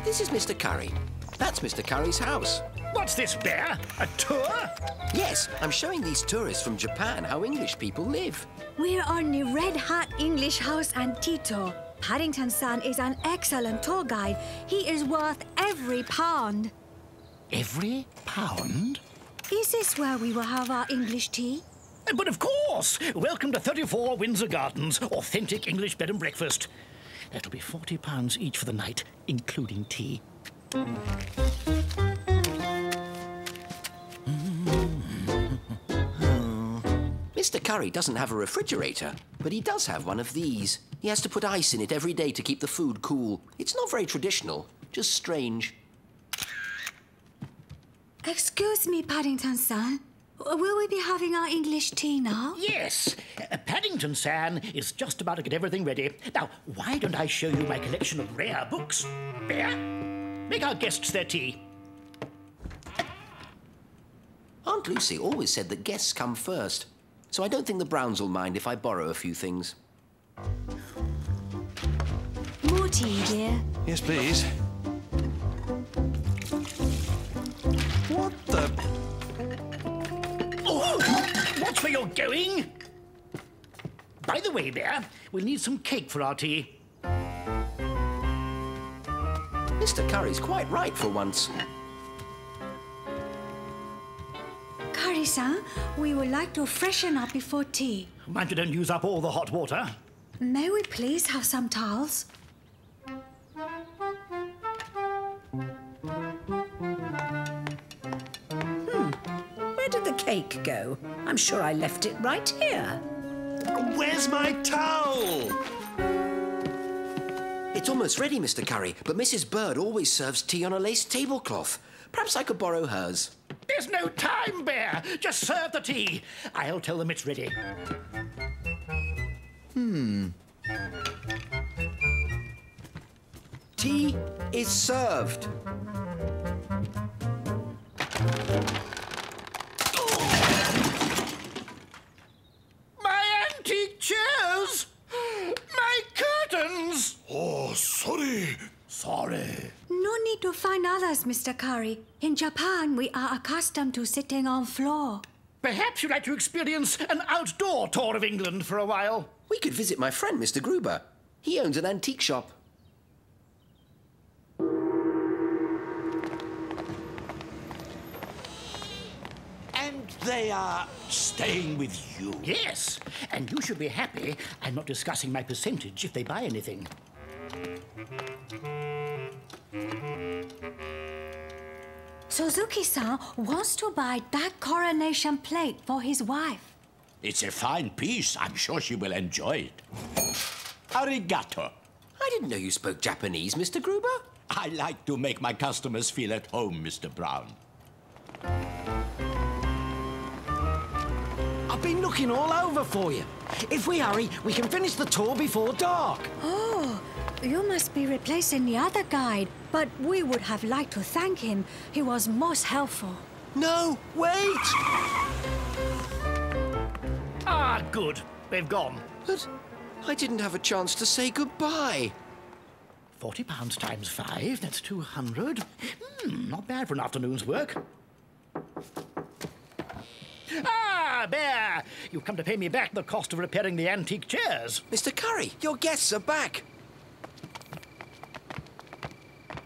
This is Mr. Curry. That's Mr. Curry's house. What's this, Bear? A tour? Yes, I'm showing these tourists from Japan how English people live. We're on the Red Hat English House and Tea Tour. Paddington-san is an excellent tour guide. He is worth every pound. Every pound? Is Is this where we will have our English tea? But of course! Welcome to 34 Windsor Gardens, authentic English bed and breakfast. That'll be £40 each for the night, including tea. Mr. Curry doesn't have a refrigerator, but he does have one of these. He has to put ice in it every day to keep the food cool. It's not very traditional, just strange. Excuse me, Paddington son. Will we be having our English tea now? Yes. Paddington San is just about to get everything ready. Now, why don't I show you my collection of rare books? Bear, make our guests their tea. Aunt Lucy always said that guests come first, so I don't think the Browns will mind if I borrow a few things. More tea, dear. Yes, please. What the... Oh, watch where you're going. By the way, Bear, we'll need some cake for our tea. Mr. Curry's quite right for once. Curry-san, we would like to freshen up before tea. Mind you don't use up all the hot water. May we please have some towels? Where did the cake go? I'm sure I left it right here. Where's my towel? It's almost ready, Mr. Curry, but Mrs. Bird always serves tea on a lace tablecloth. Perhaps I could borrow hers. There's no time, Bear. Just serve the tea. I'll tell them it's ready. Tea is served. My antique chairs! My curtains! Oh, sorry. Sorry. No need to find others, Mr. Curry. In Japan, we are accustomed to sitting on floor. Perhaps you'd like to experience an outdoor tour of England for a while. We could visit my friend, Mr. Gruber. He owns an antique shop. And they are staying with you? Yes, and you should be happy I'm not discussing my percentage if they buy anything. Suzuki-san wants to buy that coronation plate for his wife. It's a fine piece. I'm sure she will enjoy it. Arigato. I didn't know you spoke Japanese, Mr. Gruber. I like to make my customers feel at home, Mr. Brown. I've been looking all over for you. If we hurry, we can finish the tour before dark. Oh, you must be replacing the other guide, but we would have liked to thank him. He was most helpful. No, wait! Ah, good. They've gone. But I didn't have a chance to say goodbye. £40 times 5, that's 200. Not bad for an afternoon's work. Ah, Bear! You've come to pay me back the cost of repairing the antique chairs. Mr. Curry, your guests are back.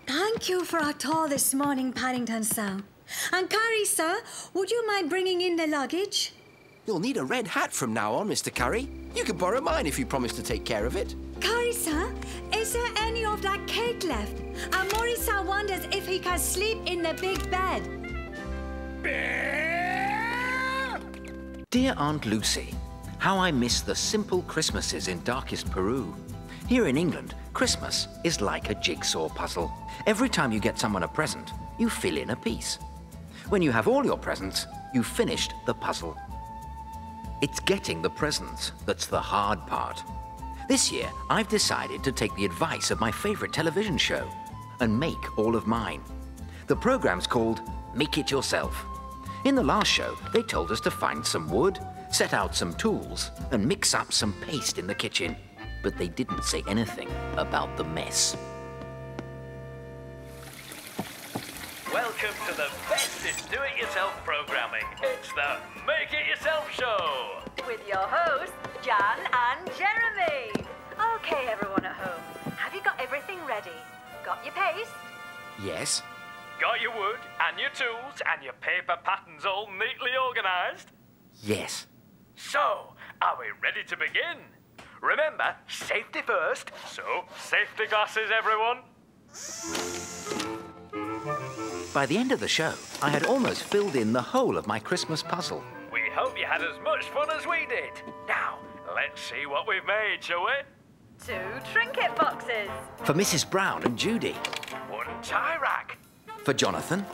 Thank you for our tour this morning, Paddington-san. And Curry-san, would you mind bringing in the luggage? You'll need a red hat from now on, Mr. Curry. You can borrow mine if you promise to take care of it. Curry-san, is there any of that cake left? And Mori-san wonders if he can sleep in the big bed. Dear Aunt Lucy, how I miss the simple Christmases in darkest Peru. Here in England, Christmas is like a jigsaw puzzle. Every time you get someone a present, you fill in a piece. When you have all your presents, you've finished the puzzle. It's getting the presents that's the hard part. This year, I've decided to take the advice of my favorite television show and make all of mine. The program's called Make It Yourself. In the last show, they told us to find some wood, set out some tools, and mix up some paste in the kitchen. But they didn't say anything about the mess. Welcome to the best in do-it-yourself programming. It's the Make It Yourself Show. With your hosts, Jan and Jeremy. Okay, everyone at home, have you got everything ready? Got your paste? Yes. got your wood and your tools and your paper patterns all neatly organised? Yes. So, are we ready to begin? Remember, safety first, so safety glasses, everyone. By the end of the show, I had almost filled in the whole of my Christmas puzzle. We hope you had as much fun as we did. Now, let's see what we've made, shall we? 2 trinket boxes. For Mrs. Brown and Judy. 1 tie rack. For Jonathan.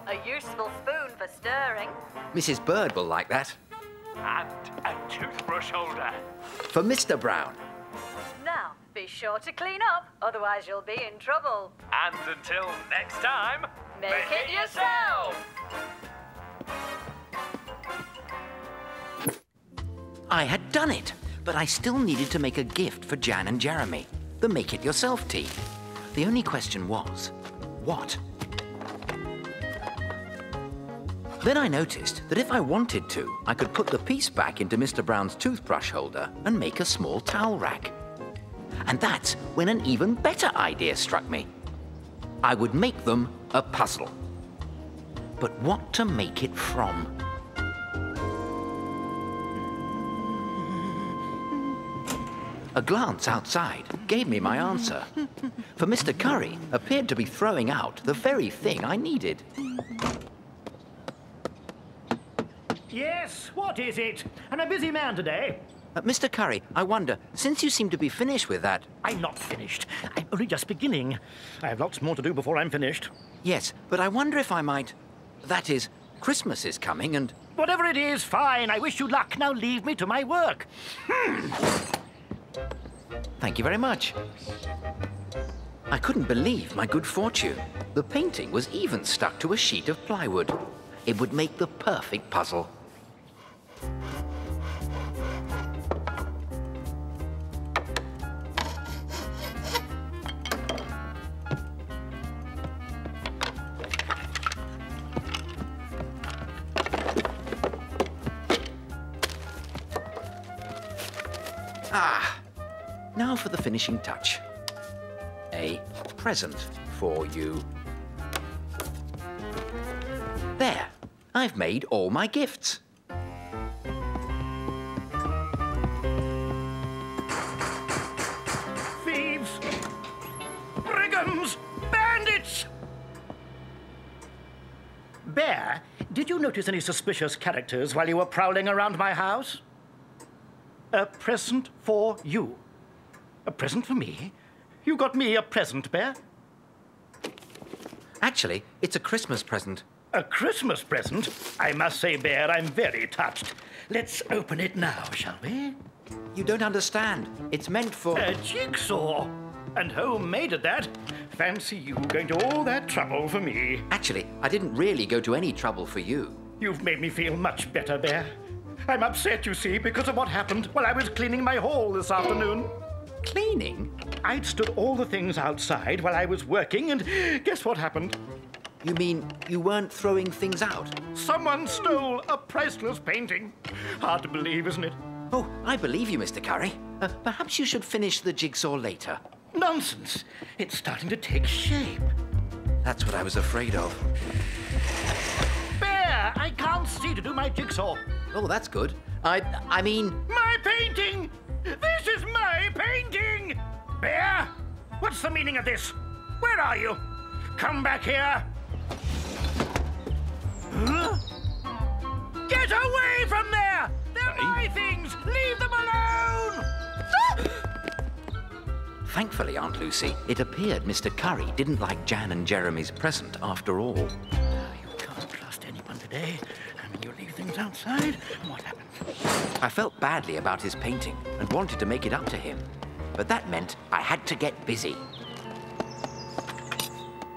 A useful spoon for stirring. Mrs. Bird will like that. And a toothbrush holder. For Mr. Brown. Now, be sure to clean up, otherwise you'll be in trouble. And until next time, Make it yourself! I had done it, but I still needed to make a gift for Jan and Jeremy, the make-it-yourself tea. The only question was, what? Then I noticed that if I wanted to, I could put the piece back into Mr. Brown's toothbrush holder and make a small towel rack. And that's when an even better idea struck me. I would make them a puzzle. But what to make it from? A glance outside gave me my answer. For Mr. Curry appeared to be throwing out the very thing I needed. Yes, what is it? I'm a busy man today. Mr. Curry, I wonder, since you seem to be finished with that... I'm not finished. I'm only just beginning. I have lots more to do before I'm finished. Yes, but I wonder if I might... That is, Christmas is coming and... Whatever it is, fine. I wish you luck. Now leave me to my work. Thank you very much. I couldn't believe my good fortune. The painting was even stuck to a sheet of plywood. It would make the perfect puzzle. Now for the finishing touch. A present for you. There, I've made all my gifts. Thieves! Brigands! Bandits! Bear, did you notice any suspicious characters while you were prowling around my house? A present for you. A present for me? You got me a present, Bear? Actually, it's a Christmas present. A Christmas present? I must say, Bear, I'm very touched. Let's open it now, shall we? You don't understand. It's meant for... A jigsaw! And homemade at that. Fancy you going to all that trouble for me. Actually, I didn't really go to any trouble for you. You've made me feel much better, Bear. I'm upset, you see, because of what happened while I was cleaning my hall this afternoon. Cleaning? I'd stood all the things outside while I was working, and guess what happened? You mean you weren't throwing things out? Someone stole a priceless painting. Hard to believe, isn't it? Oh, I believe you, Mr. Curry. Perhaps you should finish the jigsaw later. Nonsense. It's starting to take shape. That's what I was afraid of. Bear, I can't see to do my jigsaw. Oh, that's good. I mean... My painting! This is my painting! Bear, what's the meaning of this? Where are you? Come back here! Huh? Get away from there! They're my things! Leave them alone! Thankfully, Aunt Lucy, it appeared Mr. Curry didn't like Jan and Jeremy's present after all. You can't trust anyone today. I mean, you leave things outside, and what happens? I felt badly about his painting and wanted to make it up to him. But that meant I had to get busy.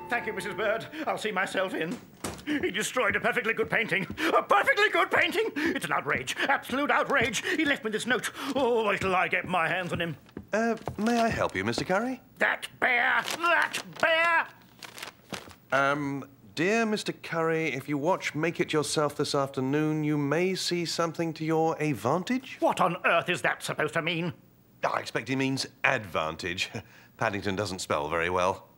Thank you, Mrs. Bird. I'll see myself in. He destroyed a perfectly good painting. A perfectly good painting! It's an outrage. Absolute outrage. He left me this note. Oh, wait till I get my hands on him. May I help you, Mr. Curry? That bear! That bear! Dear Mr. Curry, if you watch Make It Yourself this afternoon, you may see something to your advantage. What on earth is that supposed to mean? I expect he means advantage. Paddington doesn't spell very well.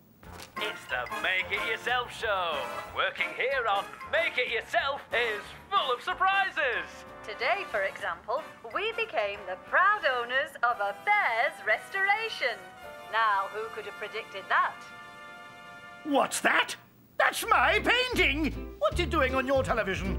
It's the Make It Yourself show. Working here on Make It Yourself is full of surprises. Today, for example, we became the proud owners of a bear's restoration. Now, who could have predicted that? What's that? That's my painting! What's it doing on your television?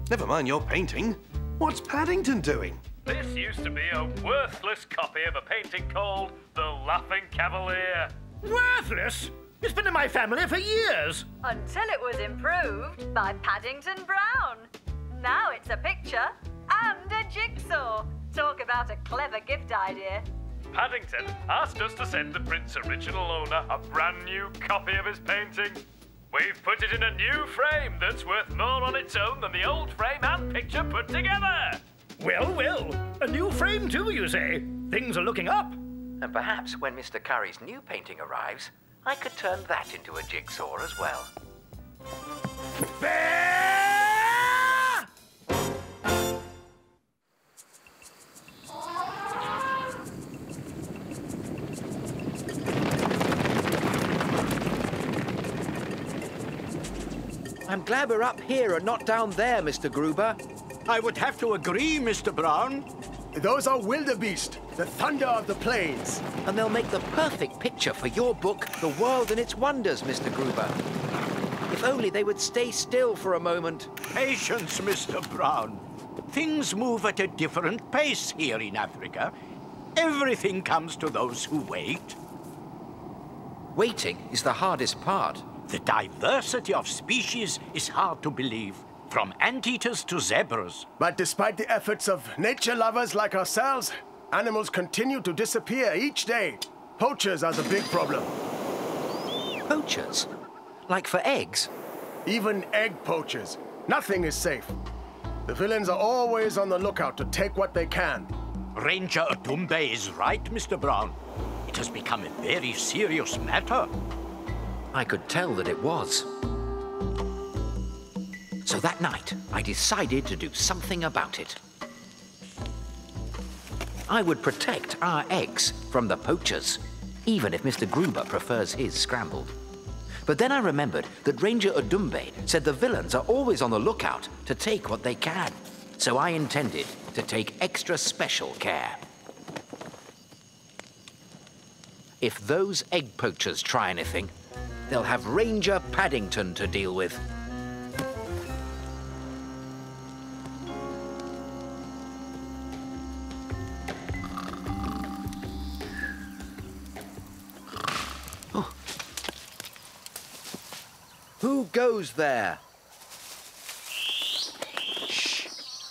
Never mind your painting. What's Paddington doing? This used to be a worthless copy of a painting called The Laughing Cavalier. Worthless? It's been in my family for years. Until it was improved by Paddington Brown. Now it's a picture and a jigsaw. Talk about a clever gift idea. Paddington asked us to send the print's original owner a brand new copy of his painting. We've put it in a new frame that's worth more on its own than the old frame and picture put together. Well, well. A new frame too, you say? Things are looking up. And perhaps when Mr. Curry's new painting arrives, I could turn that into a jigsaw as well. I'm glad we're up here and not down there, Mr. Gruber. I would have to agree, Mr. Brown. Those are wildebeest, the thunder of the plains. And they'll make the perfect picture for your book, The World and Its Wonders, Mr. Gruber. If only they would stay still for a moment. Patience, Mr. Brown. Things move at a different pace here in Africa. Everything comes to those who wait. Waiting is the hardest part. The diversity of species is hard to believe, from anteaters to zebras. But despite the efforts of nature lovers like ourselves, animals continue to disappear each day. Poachers are the big problem. Poachers? Like for eggs? Even egg poachers. Nothing is safe. The villains are always on the lookout to take what they can. Ranger Odumbe is right, Mr. Brown. It has become a very serious matter. I could tell that it was. So that night, I decided to do something about it. I would protect our eggs from the poachers, even if Mr. Gruber prefers his scrambled. But then I remembered that Ranger Odumbe said the villains are always on the lookout to take what they can. So I intended to take extra special care. If those egg poachers try anything, they'll have Ranger Paddington to deal with. Oh. Who goes there? Shh.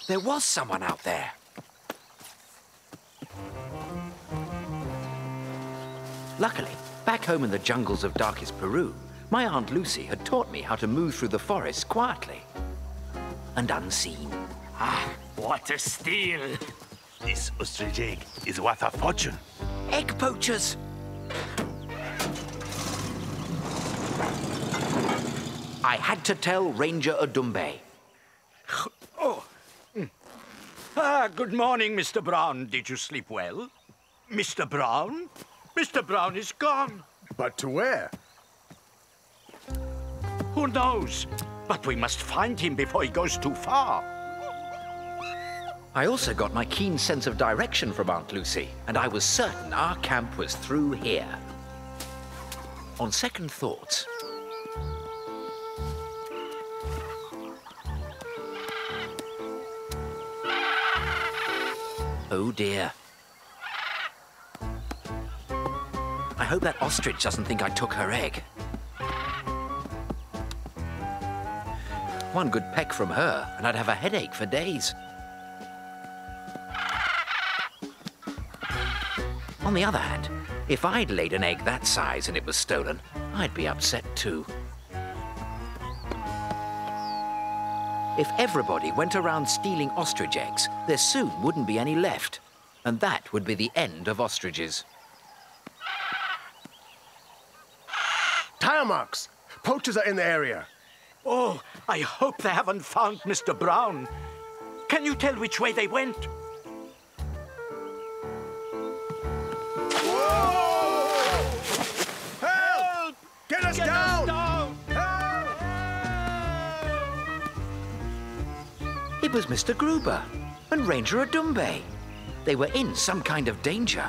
There was someone out there. Luckily, back home in the jungles of darkest Peru, my Aunt Lucy had taught me how to move through the forest quietly and unseen. Ah, what a steal! This ostrich egg is worth a fortune. Egg poachers! I had to tell Ranger Odumbe. Oh. Good morning, Mr. Brown. Did you sleep well? Mr. Brown? Mr. Brown is gone. But to where? Who knows? But we must find him before he goes too far. I also got my keen sense of direction from Aunt Lucy, and I was certain our camp was through here. On second thoughts... Oh dear. I hope that ostrich doesn't think I took her egg. One good peck from her, and I'd have a headache for days. On the other hand, if I'd laid an egg that size and it was stolen, I'd be upset too. If everybody went around stealing ostrich eggs, there soon wouldn't be any left. And that would be the end of ostriches. Tire marks! Poachers are in the area. Oh, I hope they haven't found Mr. Brown. Can you tell which way they went? Whoa! Help! Get us down! was Mr. Gruber and Ranger Odumbe. They were in some kind of danger.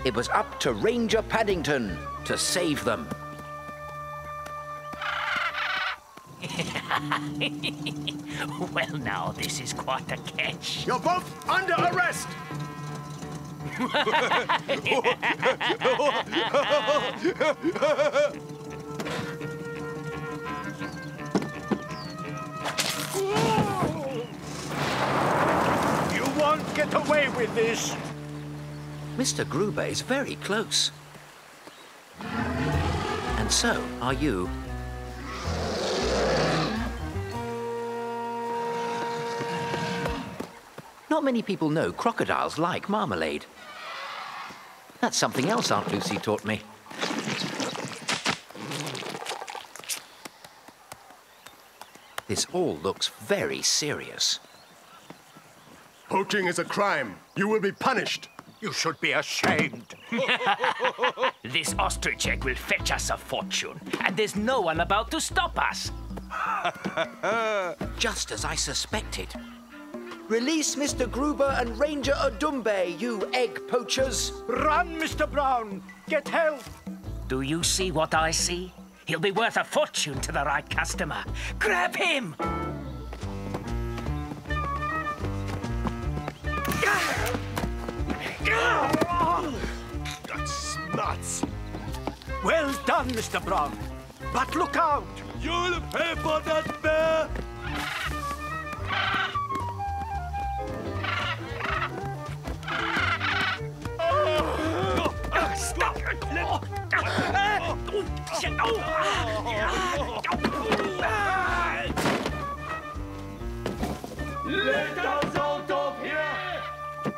It was up to Ranger Paddington to save them. Well, now, this is quite a catch. You're both under arrest! You won't get away with this. Mr. Gruber is very close. And so are you. Not many people know crocodiles like marmalade. That's something else Aunt Lucy taught me. This all looks very serious. Poaching is a crime. You will be punished. You should be ashamed. This ostrich egg will fetch us a fortune, and there's no one about to stop us. Just as I suspected. Release Mr. Gruber and Ranger Odumbe, you egg poachers! Run, Mr. Brown! Get help! Do you see what I see? He'll be worth a fortune to the right customer. Grab him! That's nuts! Well done, Mr. Brown. But look out! You'll pay for that, bear! Let us out of here!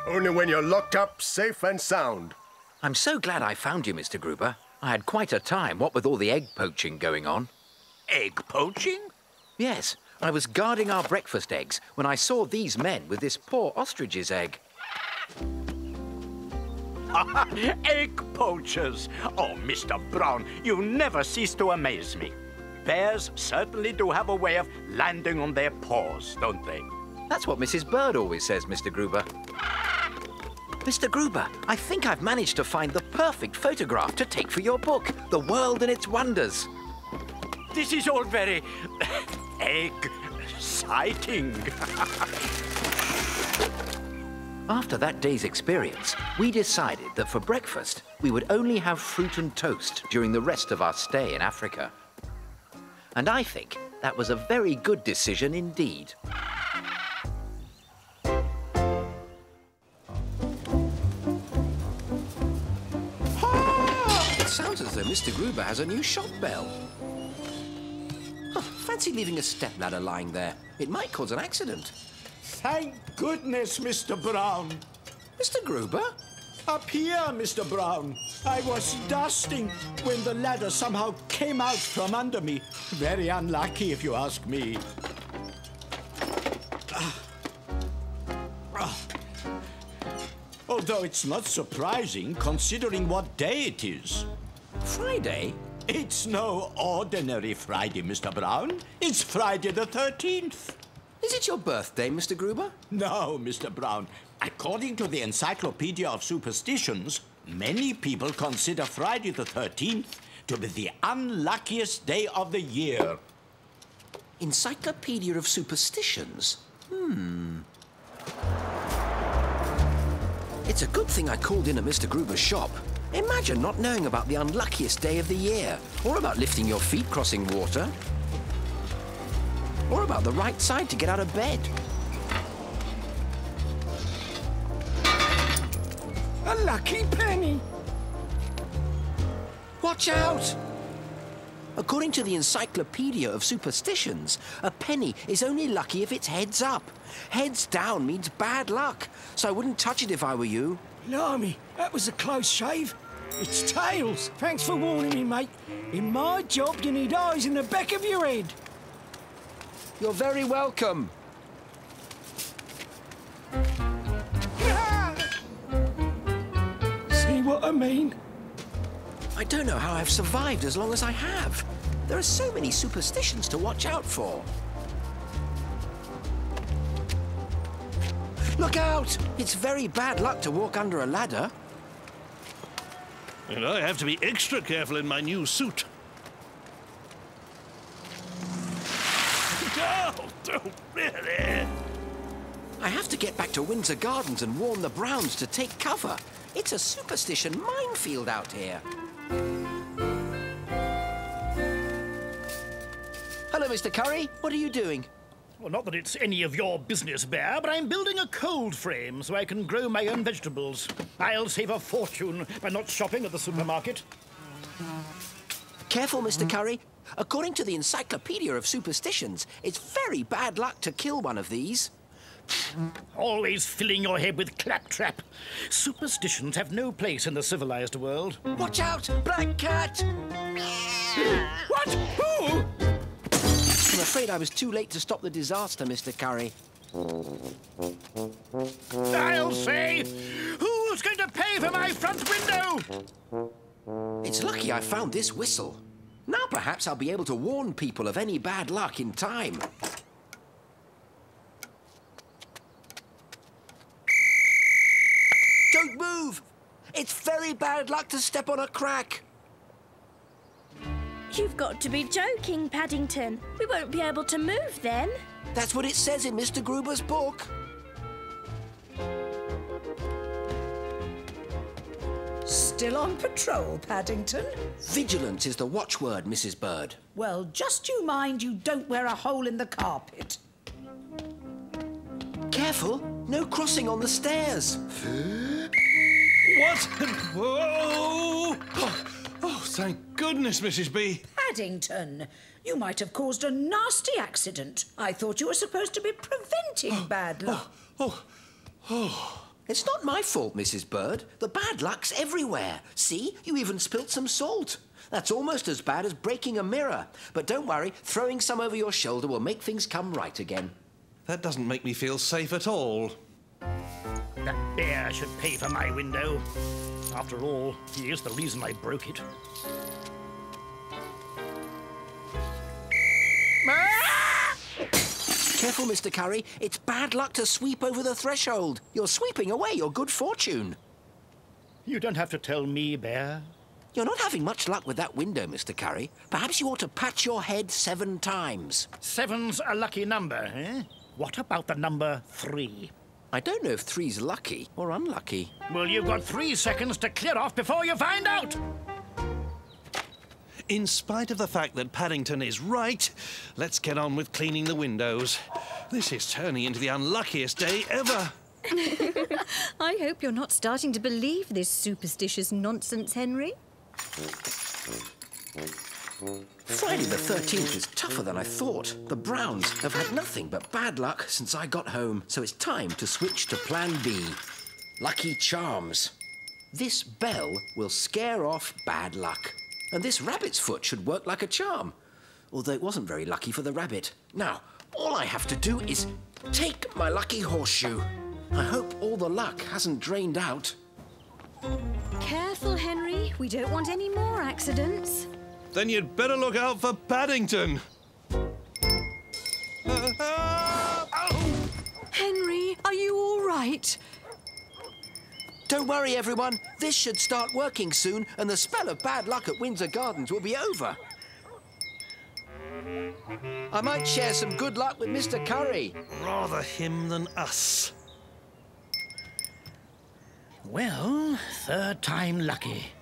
Only when you're locked up, safe and sound. I'm so glad I found you, Mr. Gruber. I had quite a time, what with all the egg poaching going on. Egg poaching? Yes, I was guarding our breakfast eggs when I saw these men with this poor ostrich's egg. Egg poachers! Oh, Mr. Brown, you never cease to amaze me. Bears certainly do have a way of landing on their paws, don't they? That's what Mrs. Bird always says, Mr. Gruber. Mr. Gruber, I think I've managed to find the perfect photograph to take for your book, The World and Its Wonders. This is all very egg-citing. After that day's experience, we decided that for breakfast, we would only have fruit and toast during the rest of our stay in Africa. And I think that was a very good decision indeed. It sounds as though Mr. Gruber has a new shop bell. Oh, fancy leaving a stepladder lying there. It might cause an accident. Thank goodness, Mr. Brown. Mr. Gruber? Up here, Mr. Brown. I was dusting when the ladder somehow came out from under me. Very unlucky, if you ask me. Although it's not surprising, considering what day it is. Friday? It's no ordinary Friday, Mr. Brown. It's Friday the 13th. Is it your birthday, Mr. Gruber? No, Mr. Brown. According to the Encyclopedia of Superstitions, many people consider Friday the 13th to be the unluckiest day of the year. Encyclopedia of Superstitions? It's a good thing I called in at Mr. Gruber's shop. Imagine not knowing about the unluckiest day of the year, or about lifting your feet crossing water, or about the right side to get out of bed. A lucky penny! Watch out! According to the Encyclopedia of Superstitions, a penny is only lucky if it's heads up. Heads down means bad luck, so I wouldn't touch it if I were you. Blimey, that was a close shave. It's tails. Thanks for warning me, mate. In my job, you need eyes in the back of your head. You're very welcome. See what I mean? I don't know how I've survived as long as I have. There are so many superstitions to watch out for. Look out! It's very bad luck to walk under a ladder. And I have to be extra careful in my new suit. Oh, really? I have to get back to Windsor Gardens and warn the Browns to take cover. It's a superstition minefield out here. Hello, Mr. Curry. What are you doing? Well, not that it's any of your business, Bear, but I'm building a cold frame so I can grow my own vegetables. I'll save a fortune by not shopping at the supermarket. Careful, Mr. Curry. According to the Encyclopedia of Superstitions, it's very bad luck to kill one of these. Always filling your head with claptrap. Superstitions have no place in the civilized world. Watch out! Black cat! What? Who? I'm afraid I was too late to stop the disaster, Mr. Curry. I'll say! Who's going to pay for my front window? It's lucky I found this whistle. Now perhaps I'll be able to warn people of any bad luck in time. Don't move! It's very bad luck to step on a crack. You've got to be joking, Paddington. We won't be able to move then. That's what it says in Mr. Gruber's book. Still on patrol, Paddington? Vigilance is the watchword, Mrs. Bird. Well, just you mind you don't wear a hole in the carpet. Careful, no crossing on the stairs. What? Whoa! Oh, thank goodness, Mrs. B. Paddington, you might have caused a nasty accident. I thought you were supposed to be preventing bad luck. It's not my fault, Mrs. Bird. The bad luck's everywhere. See, you even spilt some salt. That's almost as bad as breaking a mirror. But don't worry, throwing some over your shoulder will make things come right again. That doesn't make me feel safe at all. That bear should pay for my window. After all, he is the reason I broke it. Careful, Mr. Curry. It's bad luck to sweep over the threshold. You're sweeping away your good fortune. You don't have to tell me, Bear. You're not having much luck with that window, Mr. Curry. Perhaps you ought to pat your head 7 times. 7's a lucky number, eh? What about the number 3? I don't know if 3's lucky or unlucky. Well, you've got 3 seconds to clear off before you find out. In spite of the fact that Paddington is right, let's get on with cleaning the windows. This is turning into the unluckiest day ever. I hope you're not starting to believe this superstitious nonsense, Henry. Friday the 13th is tougher than I thought. The Browns have had nothing but bad luck since I got home, so it's time to switch to Plan B. Lucky Charms. This bell will scare off bad luck. And this rabbit's foot should work like a charm. Although it wasn't very lucky for the rabbit. Now, all I have to do is take my lucky horseshoe. I hope all the luck hasn't drained out. Careful, Henry. We don't want any more accidents. Then you'd better look out for Paddington. Henry, are you all right? Don't worry, everyone. This should start working soon, and the spell of bad luck at Windsor Gardens will be over. I might share some good luck with Mr. Curry. Rather him than us. Well, 3rd time lucky.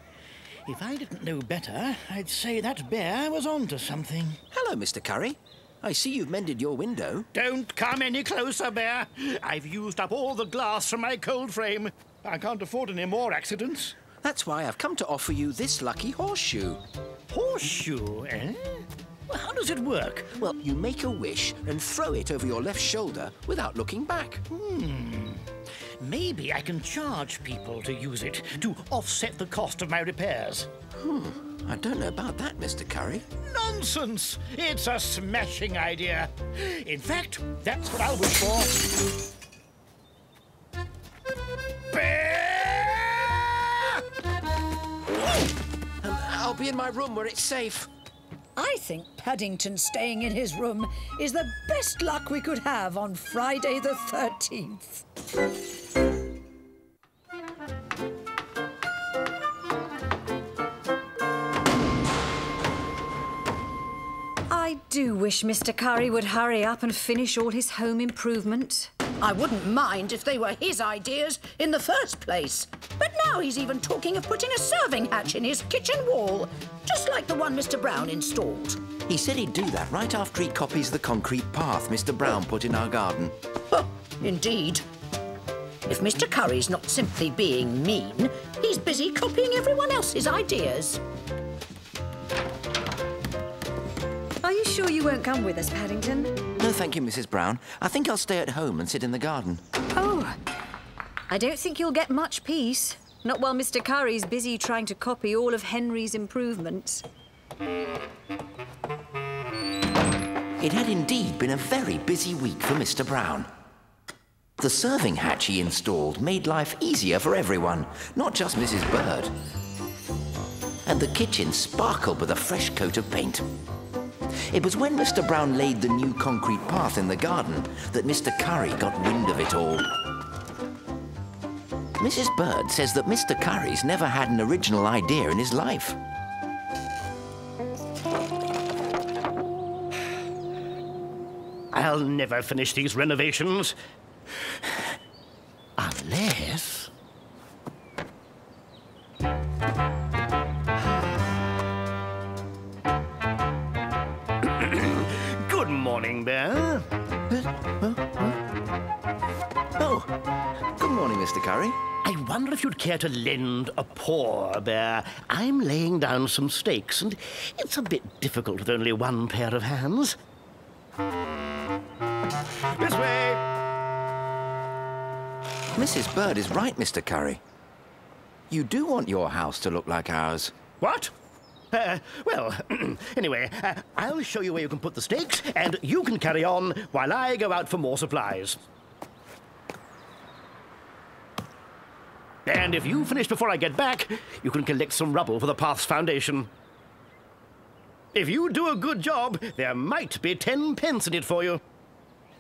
If I didn't know better, I'd say that bear was onto something. Hello, Mr. Curry. I see you've mended your window. Don't come any closer, Bear. I've used up all the glass from my cold frame. I can't afford any more accidents. That's why I've come to offer you this lucky horseshoe. Horseshoe, eh? Well, how does it work? Well, you make a wish and throw it over your left shoulder without looking back. Maybe I can charge people to use it to offset the cost of my repairs. I don't know about that, Mr. Curry. Nonsense! It's a smashing idea. In fact, that's what I'll wish for. I'll be in my room where it's safe. I think Paddington staying in his room is the best luck we could have on Friday the 13th. I do wish Mr. Curry would hurry up and finish all his home improvement. I wouldn't mind if they were his ideas in the first place. But now he's even talking of putting a serving hatch in his kitchen wall, just like the one Mr. Brown installed. He said he'd do that right after he copies the concrete path Mr. Brown put in our garden. Oh, indeed. If Mr. Curry's not simply being mean, he's busy copying everyone else's ideas. Are you sure you won't come with us, Paddington? No, thank you, Mrs. Brown. I think I'll stay at home and sit in the garden. Oh, I don't think you'll get much peace. Not while Mr. Curry's busy trying to copy all of Henry's improvements. It had indeed been a very busy week for Mr. Brown. The serving hatch he installed made life easier for everyone, not just Mrs. Bird. And the kitchen sparkled with a fresh coat of paint. It was when Mr. Brown laid the new concrete path in the garden that Mr. Curry got wind of it all. Mrs. Bird says that Mr. Curry's never had an original idea in his life. I'll never finish these renovations. Unless... Good morning, Bear. Oh, good morning, Mr. Curry. I wonder if you'd care to lend a paw, Bear. I'm laying down some stakes, and it's a bit difficult with only one pair of hands. This way! Mrs. Bird is right, Mr. Curry. You do want your house to look like ours. What? Well, anyway, I'll show you where you can put the stakes, and you can carry on while I go out for more supplies. And if you finish before I get back, you can collect some rubble for the path's foundation. If you do a good job, there might be 10 pence in it for you.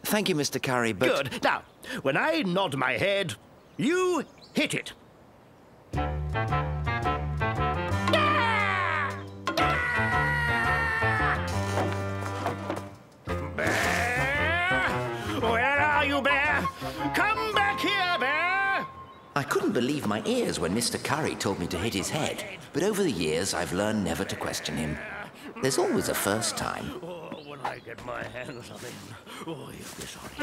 Thank you, Mr. Curry, but... Good. Now, when I nod my head, you hit it. Where are you, Bear? Come back here, Bear! I couldn't believe my ears when Mr. Curry told me to hit his head, but over the years I've learned never to question him. There's always a first time. Oh, when I get my hands on him, oh, you'll be sorry.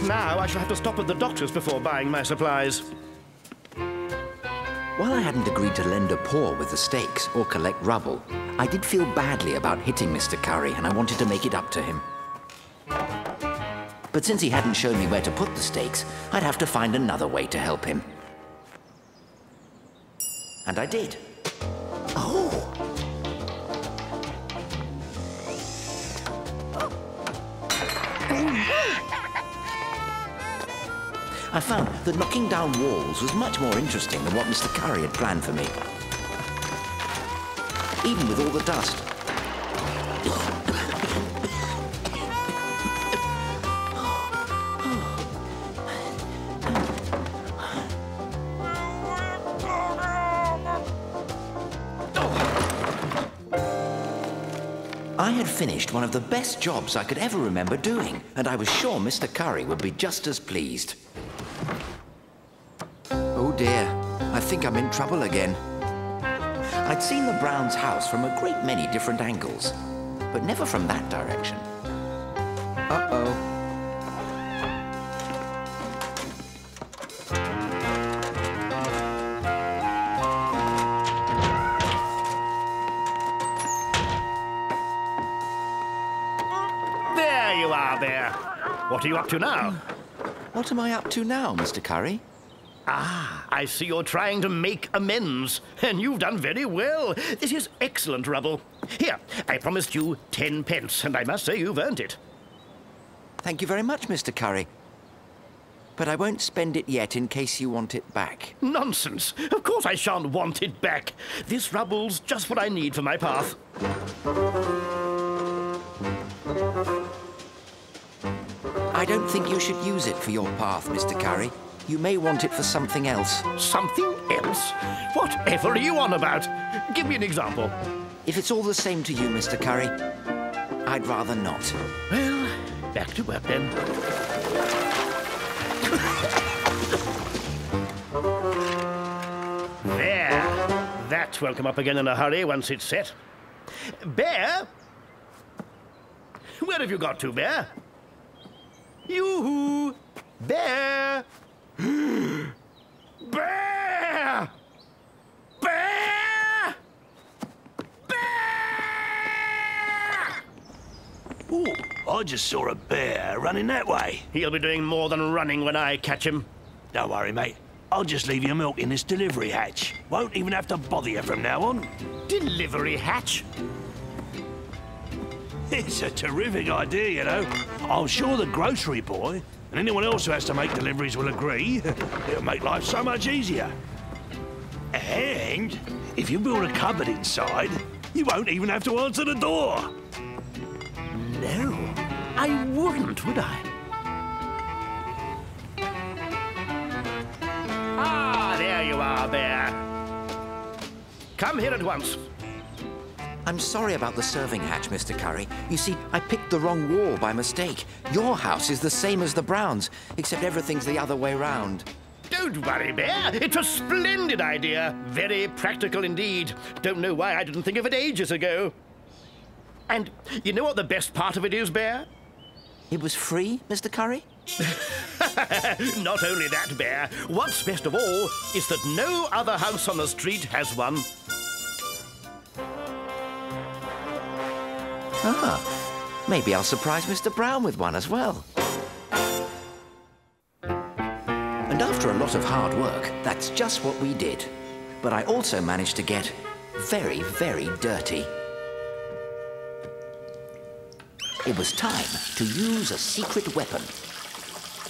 Now I shall have to stop at the doctor's before buying my supplies. While I hadn't agreed to lend a paw with the stakes or collect rubble, I did feel badly about hitting Mr. Curry, and I wanted to make it up to him. But since he hadn't shown me where to put the stakes, I'd have to find another way to help him. And I did. Oh! I found that knocking down walls was much more interesting than what Mr. Curry had planned for me. Even with all the dust. I had finished one of the best jobs I could ever remember doing, and I was sure Mr. Curry would be just as pleased. Oh dear, I think I'm in trouble again. I'd seen the Browns' house from a great many different angles, but never from that direction. Uh-oh. There you are, Bear. What are you up to now? What am I up to now, Mr. Curry? Ah, I see you're trying to make amends, and you've done very well. This is excellent rubble. Here, I promised you 10 pence, and I must say you've earned it. Thank you very much, Mr. Curry. but I won't spend it yet in case you want it back. Nonsense. Of course I shan't want it back. This rubble's just what I need for my path. I don't think you should use it for your path, Mr. Curry. You may want it for something else. Something else? Whatever are you on about? Give me an example. If it's all the same to you, Mr. Curry, I'd rather not. Well, back to work then. There. That won't come up again in a hurry once it's set. Bear? Where have you got to, Bear? Yoo-hoo! Bear! Bear! Bear! Ooh, I just saw a bear running that way. He'll be doing more than running when I catch him. Don't worry, mate. I'll just leave your milk in this delivery hatch. Won't even have to bother you from now on. Delivery hatch? It's a terrific idea, you know. I'm sure the grocery boy and anyone else who has to make deliveries will agree. It'll make life so much easier. And if you build a cupboard inside, you won't even have to answer the door. No, I wouldn't, would I? Ah, there you are, Bear. Come here at once. I'm sorry about the serving hatch, Mr. Curry. You see, I picked the wrong wall by mistake. Your house is the same as the Browns, except everything's the other way round. Don't worry, Bear. It's a splendid idea. Very practical indeed. Don't know why I didn't think of it ages ago. And you know what the best part of it is, Bear? It was free, Mr. Curry? Not only that, Bear. What's best of all is that no other house on the street has one. Ah, maybe I'll surprise Mr. Brown with one as well. And after a lot of hard work, that's just what we did. But I also managed to get very, very dirty. It was time to use a secret weapon.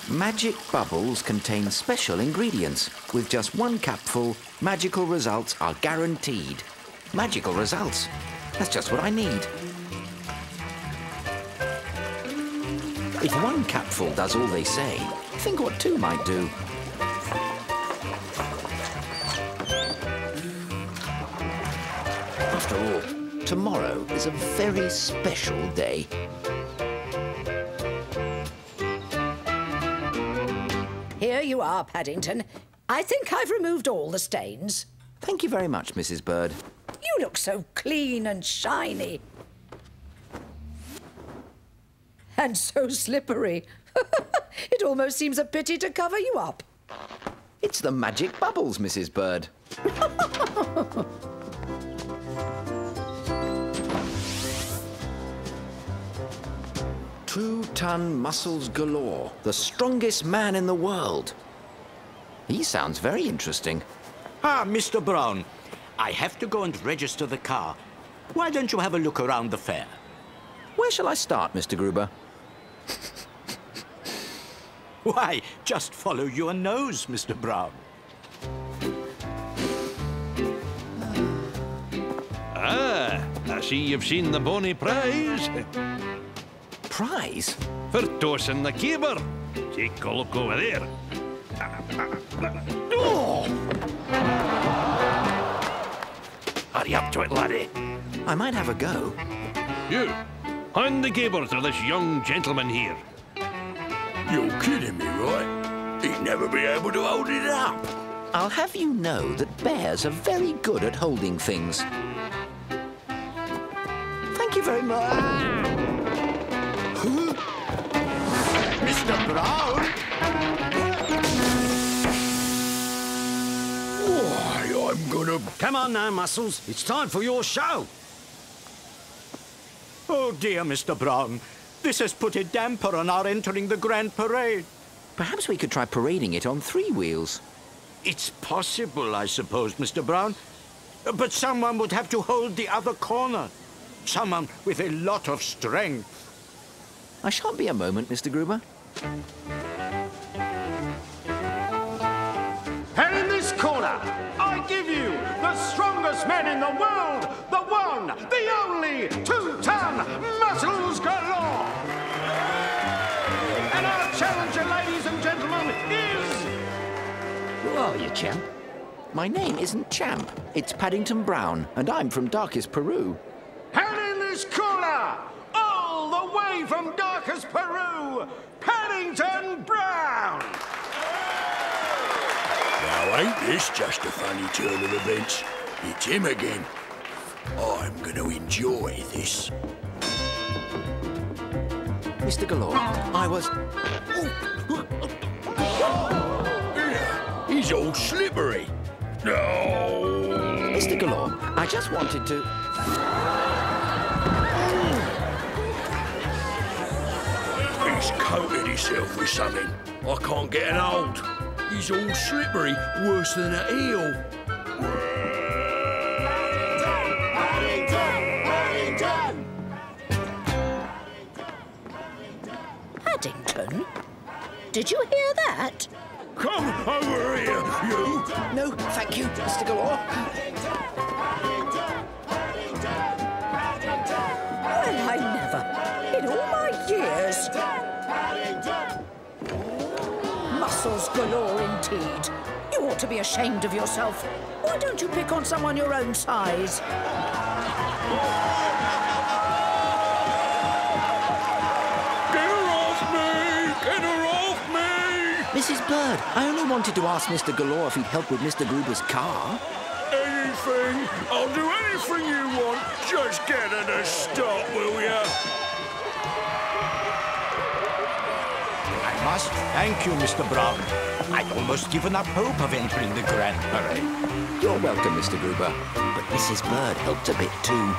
Magic bubbles contain special ingredients. With just one capful, magical results are guaranteed. Magical results? That's just what I need. If one capful does all they say, think what two might do. After all, tomorrow is a very special day. Here you are, Paddington. I think I've removed all the stains. Thank you very much, Mrs. Bird. You look so clean and shiny. And so slippery. It almost seems a pity to cover you up. It's the magic bubbles, Mrs. Bird. 2-ton muscles galore, the strongest man in the world. He sounds very interesting. Ah, Mr. Brown, I have to go and register the car. Why don't you have a look around the fair? Where shall I start, Mr. Gruber? Why, just follow your nose, Mr. Brown. Ah, I see you've seen the bonny prize. Prize? For tossing the caber. Take a look over there. Oh! Hurry up to it, laddie. I might have a go. You, hand the caber to this young gentleman here. You're kidding me, right? He'd never be able to hold it up. I'll have you know that bears are very good at holding things. Thank you very much. Mr. Brown? Why, I'm gonna... Come on now, Muscles. It's time for your show. Oh, dear, Mr. Brown. This has put a damper on our entering the Grand Parade. Perhaps we could try parading it on 3 wheels. It's possible, I suppose, Mr. Brown. But someone would have to hold the other corner. Someone with a lot of strength. I shan't be a moment, Mr. Gruber. strongest men in the world, the one, the only, 2-ton Muscles Galore! And our challenger, ladies and gentlemen, is... Who are you, Champ? My name isn't Champ. It's Paddington Brown, and I'm from darkest Peru. And in this corner, all the way from darkest Peru, Paddington Brown! Now, ain't this just a funny turn of events? It's him again. I'm going to enjoy this. Mr. Galore, I was... He's all slippery. No. Mr. Galore, I just wanted to... He's coated himself with something. I can't get an hold. He's all slippery, worse than a eel. Paddington? Did you hear that? Come over here, you! No, thank you, Mr. Galore. Well, I never. In all my years. Muscles galore indeed. You ought to be ashamed of yourself. Why don't you pick on someone your own size? Mrs. Bird, I only wanted to ask Mr. Galore if he'd help with Mr. Gruber's car. Anything. I'll do anything you want. Just get her to stop, will ya? I must thank you, Mr. Brown. I'd almost given up hope of entering the Grand Parade. You're welcome, Mr. Gruber. But Mrs. Bird helped a bit too.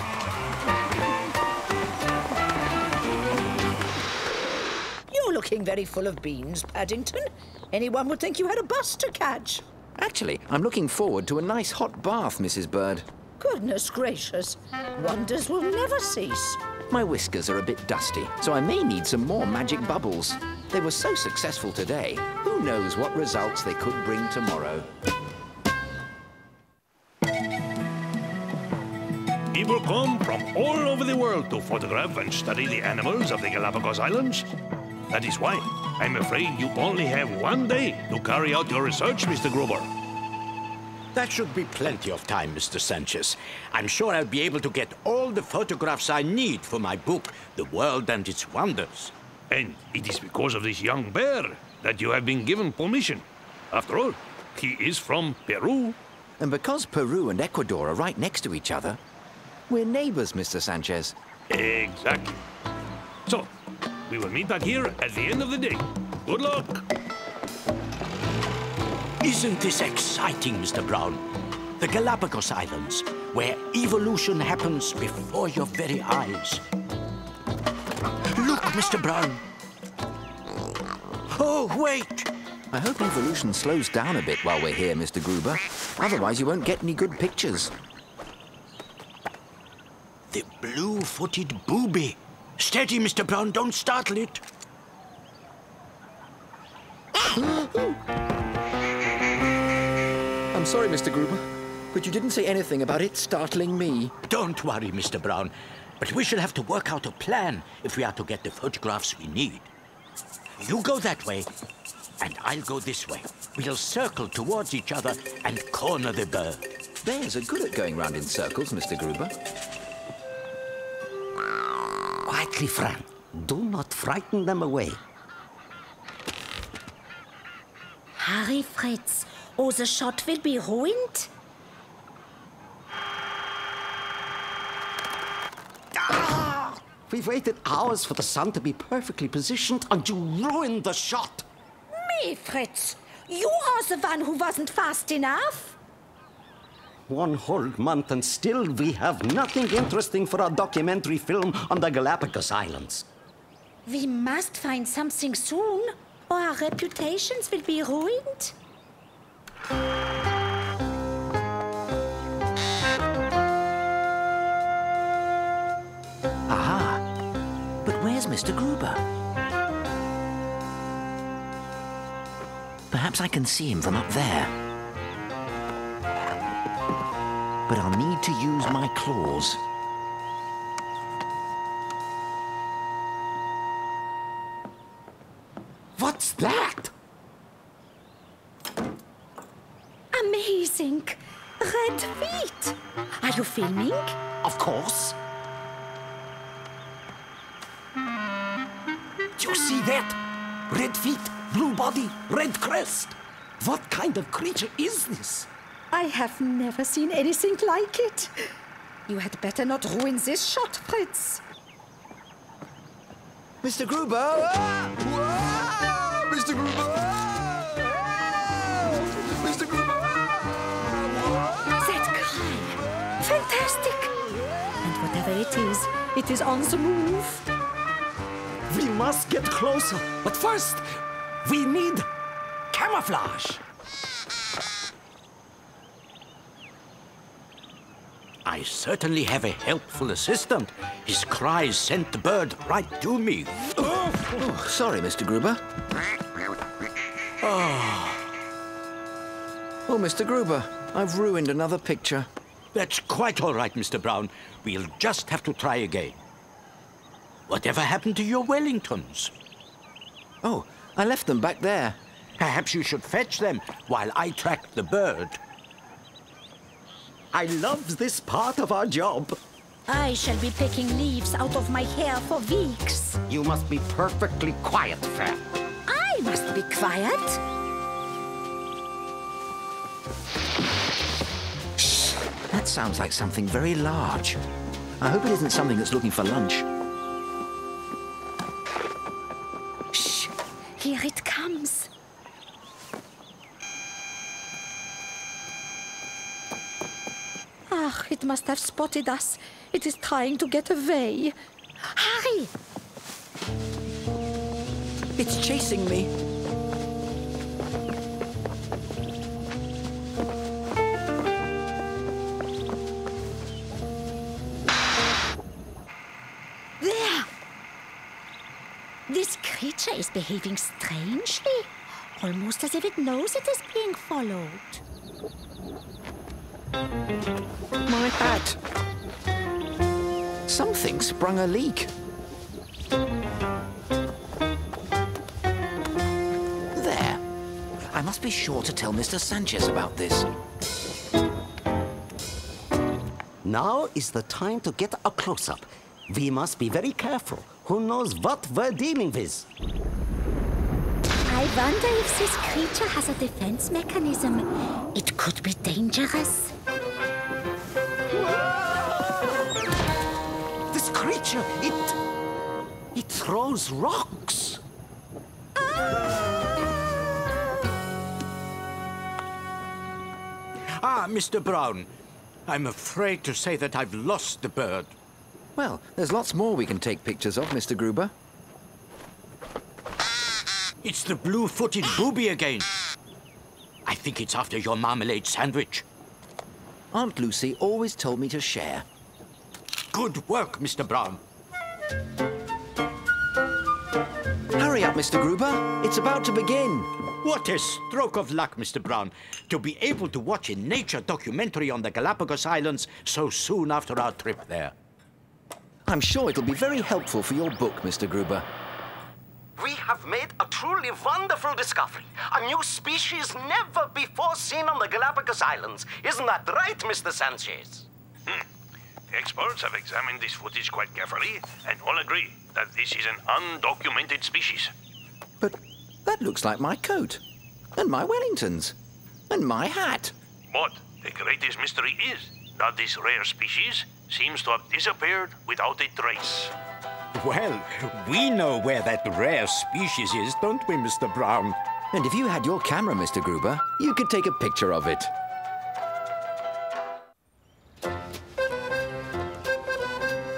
You're looking very full of beans, Paddington. Anyone would think you had a bus to catch. Actually, I'm looking forward to a nice hot bath, Mrs. Bird. Goodness gracious. Wonders will never cease. My whiskers are a bit dusty, so I may need some more magic bubbles. They were so successful today. Who knows what results they could bring tomorrow? People come from all over the world to photograph and study the animals of the Galapagos Islands. That is why I'm afraid you only have one day to carry out your research, Mr. Gruber. That should be plenty of time, Mr. Sanchez. I'm sure I'll be able to get all the photographs I need for my book, The World and Its Wonders. And it is because of this young bear that you have been given permission. After all, he is from Peru. And because Peru and Ecuador are right next to each other, we're neighbors, Mr. Sanchez. Exactly. So, we will meet back here at the end of the day. Good luck. Isn't this exciting, Mr. Brown? The Galapagos Islands, where evolution happens before your very eyes. Look, Mr. Brown. Oh, wait. I hope evolution slows down a bit while we're here, Mr. Gruber. Otherwise, you won't get any good pictures. The blue-footed booby. Steady, Mr. Brown, don't startle it. I'm sorry, Mr. Gruber, but you didn't say anything about it startling me. Don't worry, Mr. Brown, but we shall have to work out a plan if we are to get the photographs we need. You go that way, and I'll go this way. We'll circle towards each other and corner the bird. Bears are good at going round in circles, Mr. Gruber. Quietly, Fran. Do not frighten them away. Hurry, Fritz, or the shot will be ruined. We've waited hours for the sun to be perfectly positioned, and you ruined the shot. Me, Fritz. You are the one who wasn't fast enough. One whole month and still we have nothing interesting for a documentary film on the Galapagos Islands. We must find something soon, or our reputations will be ruined. Aha! But where's Mr. Gruber? Perhaps I can see him from up there. But I'll need need to use my claws. What's that? Amazing! Red feet! Are you filming? Of course. Do you see that? Red feet, blue body, red crest. What kind of creature is this? I have never seen anything like it. You had better not ruin this shot, Fritz. Mr. Gruber! Ah! Whoa! Mr. Gruber! Ah! Mr. Gruber! Ah! That cry! Fantastic! And whatever it is on the move. We must get closer, but first, we need camouflage. I certainly have a helpful assistant. His cries sent the bird right to me. Oh, sorry, Mr. Gruber. Oh, Mr. Gruber, I've ruined another picture. That's quite all right, Mr. Brown. We'll just have to try again. Whatever happened to your Wellingtons? Oh, I left them back there. Perhaps you should fetch them while I track the bird. I love this part of our job. I shall be picking leaves out of my hair for weeks. You must be perfectly quiet, Fred. I must be quiet. Shh! That sounds like something very large. I hope it isn't something that's looking for lunch. Shh! Here it comes. Ah, it must have spotted us. It is trying to get away. Hurry! It's chasing me. There! This creature is behaving strangely. Almost as if it knows it is being followed. My hat! Something sprung a leak. There. I must be sure to tell Mr. Sanchez about this. Now is the time to get a close-up. We must be very careful. Who knows what we're dealing with? I wonder if this creature has a defense mechanism. It could be dangerous. This creature, it throws rocks. Ah, Mr. Brown. I'm afraid to say that I've lost the bird. Well, there's lots more we can take pictures of, Mr. Gruber. It's the blue-footed booby again. I think it's after your marmalade sandwich. Aunt Lucy always told me to share. Good work, Mr. Brown. Hurry up, Mr. Gruber. It's about to begin. What a stroke of luck, Mr. Brown, to be able to watch a nature documentary on the Galapagos Islands so soon after our trip there. I'm sure it'll be very helpful for your book, Mr. Gruber. We have made a truly wonderful discovery. A new species never before seen on the Galapagos Islands. Isn't that right, Mr. Sanchez? Experts have examined this footage quite carefully and all agree that this is an undocumented species. But that looks like my coat, and my Wellingtons, and my hat. But the greatest mystery is that this rare species seems to have disappeared without a trace. Well, we know where that rare species is, don't we, Mr. Brown? And if you had your camera, Mr. Gruber, you could take a picture of it.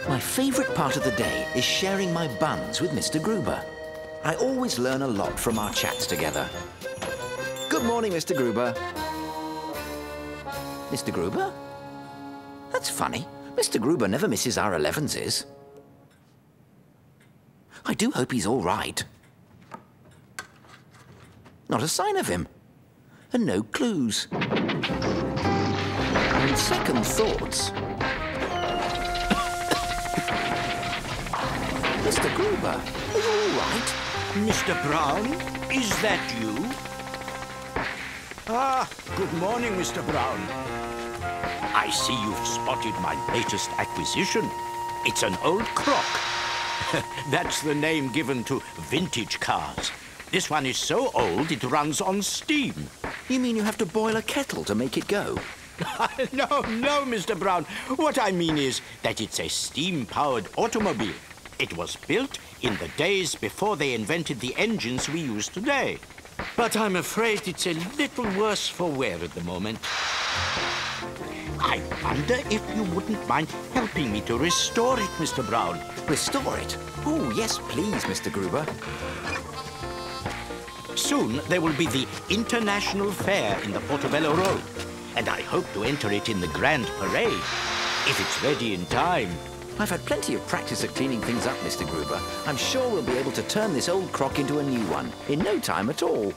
My favorite part of the day is sharing my buns with Mr. Gruber. I always learn a lot from our chats together. Good morning, Mr. Gruber. Mr. Gruber? That's funny. Mr. Gruber never misses our 11s. I do hope he's all right. Not a sign of him. And no clues. On second thoughts... Mr. Gruber, are you all right? Mr. Brown, is that you? Ah, good morning, Mr. Brown. I see you've spotted my latest acquisition. It's an old crock. That's the name given to vintage cars. This one is so old it runs on steam. You mean you have to boil a kettle to make it go? No, Mr. Brown. What I mean is that it's a steam-powered automobile. It was built in the days before they invented the engines we use today. But I'm afraid it's a little worse for wear at the moment. I wonder if you wouldn't mind helping me to restore it, Mr. Brown. Restore it? Oh, yes, please, Mr. Gruber. Soon there will be the International Fair in the Portobello Road, and I hope to enter it in the Grand Parade, if it's ready in time. I've had plenty of practice at cleaning things up, Mr. Gruber. I'm sure we'll be able to turn this old crock into a new one in no time at all.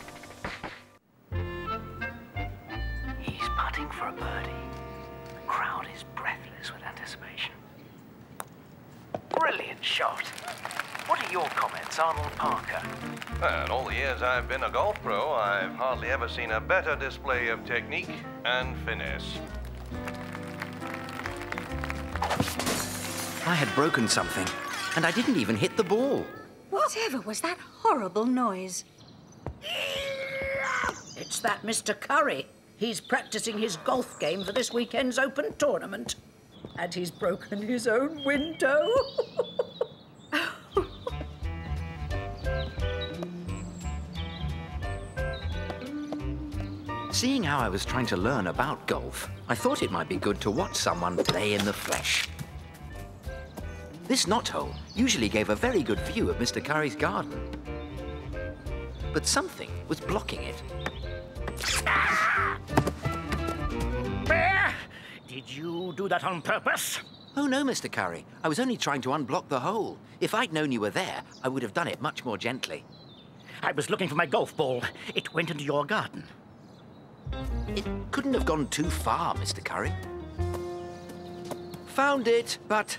He's putting for a birdie. The crowd is breathless with anticipation. Brilliant shot. What are your comments, Arnold Parker? Well, in all the years I've been a golf pro, I've hardly ever seen a better display of technique and finesse. I had broken something, and I didn't even hit the ball. Whatever was that horrible noise? It's that Mr. Curry. He's practicing his golf game for this weekend's Open tournament. And he's broken his own window. Seeing how I was trying to learn about golf, I thought it might be good to watch someone play in the flesh. This knothole usually gave a very good view of Mr. Curry's garden. But something was blocking it. Bear! Did you do that on purpose? Oh, no, Mr. Curry. I was only trying to unblock the hole. If I'd known you were there, I would have done it much more gently. I was looking for my golf ball. It went into your garden. It couldn't have gone too far, Mr. Curry. Found it, but